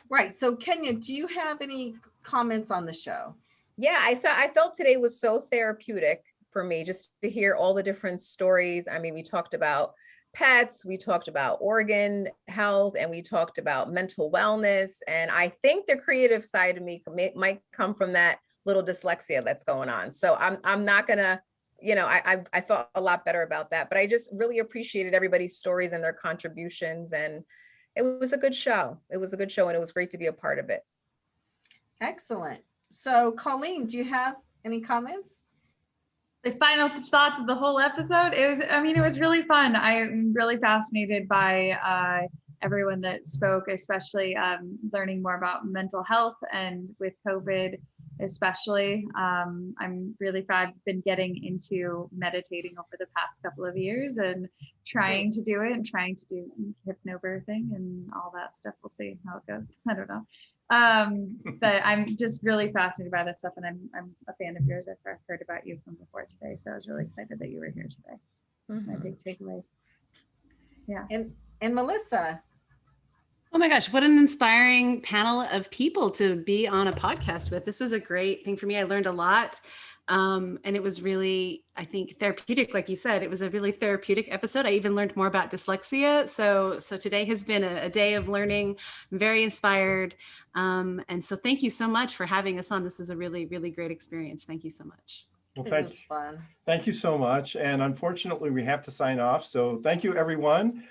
right. So, Kenya, do you have any comments on the show? Yeah, I felt today was so therapeutic for me, just to hear all the different stories. I mean, we talked about pets, we talked about organ health, and we talked about mental wellness. And I think the creative side of me might come from that little dyslexia that's going on. So I'm not gonna. I felt a lot better about that, but I just really appreciated everybody's stories and their contributions. And it was a good show. It was a good show, and it was great to be a part of it. Excellent. So Colleen, do you have any comments? The final thoughts of the whole episode. It was really fun. I'm really fascinated by everyone that spoke, especially learning more about mental health, and with COVID especially. I'm really proud. I've been getting into meditating over the past couple of years and trying to do it and trying to do hypnobirthing and all that stuff. We'll see how it goes. I don't know. But I'm just really fascinated by this stuff, and I'm a fan of yours. I've heard about you from before today, so I was really excited that you were here today. That's my big takeaway. Yeah. And Melissa. Oh my gosh, what an inspiring panel of people to be on a podcast with. This was a great thing for me. I learned a lot. And it was really, I think, therapeutic. Like you said, it was a really therapeutic episode. I even learned more about dyslexia. So today has been a day of learning. I'm very inspired. And so thank you so much for having us on. This is a really, really great experience. Thank you so much. Well, It was fun. Thank you so much. And unfortunately, we have to sign off. So thank you, everyone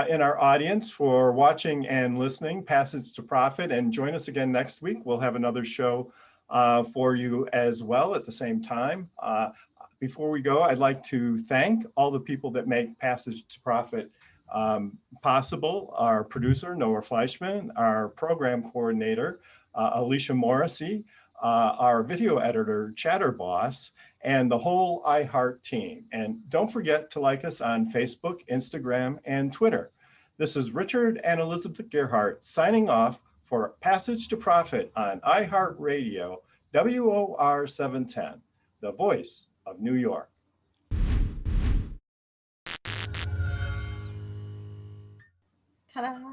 in our audience, for watching and listening Passage to Profit. And join us again next week. We'll have another show for you as well at the same time. Before we go, I'd like to thank all the people that make Passage to Profit possible. Our producer, Noah Fleischman, our program coordinator, Alicia Morrissey, our video editor, Chatterboss, and the whole iHeart team. And don't forget to like us on Facebook, Instagram, and Twitter. This is Richard and Elizabeth Gearhart signing off for Passage to Profit on iHeartRadio, WOR 710, the voice of New York. Ta-da.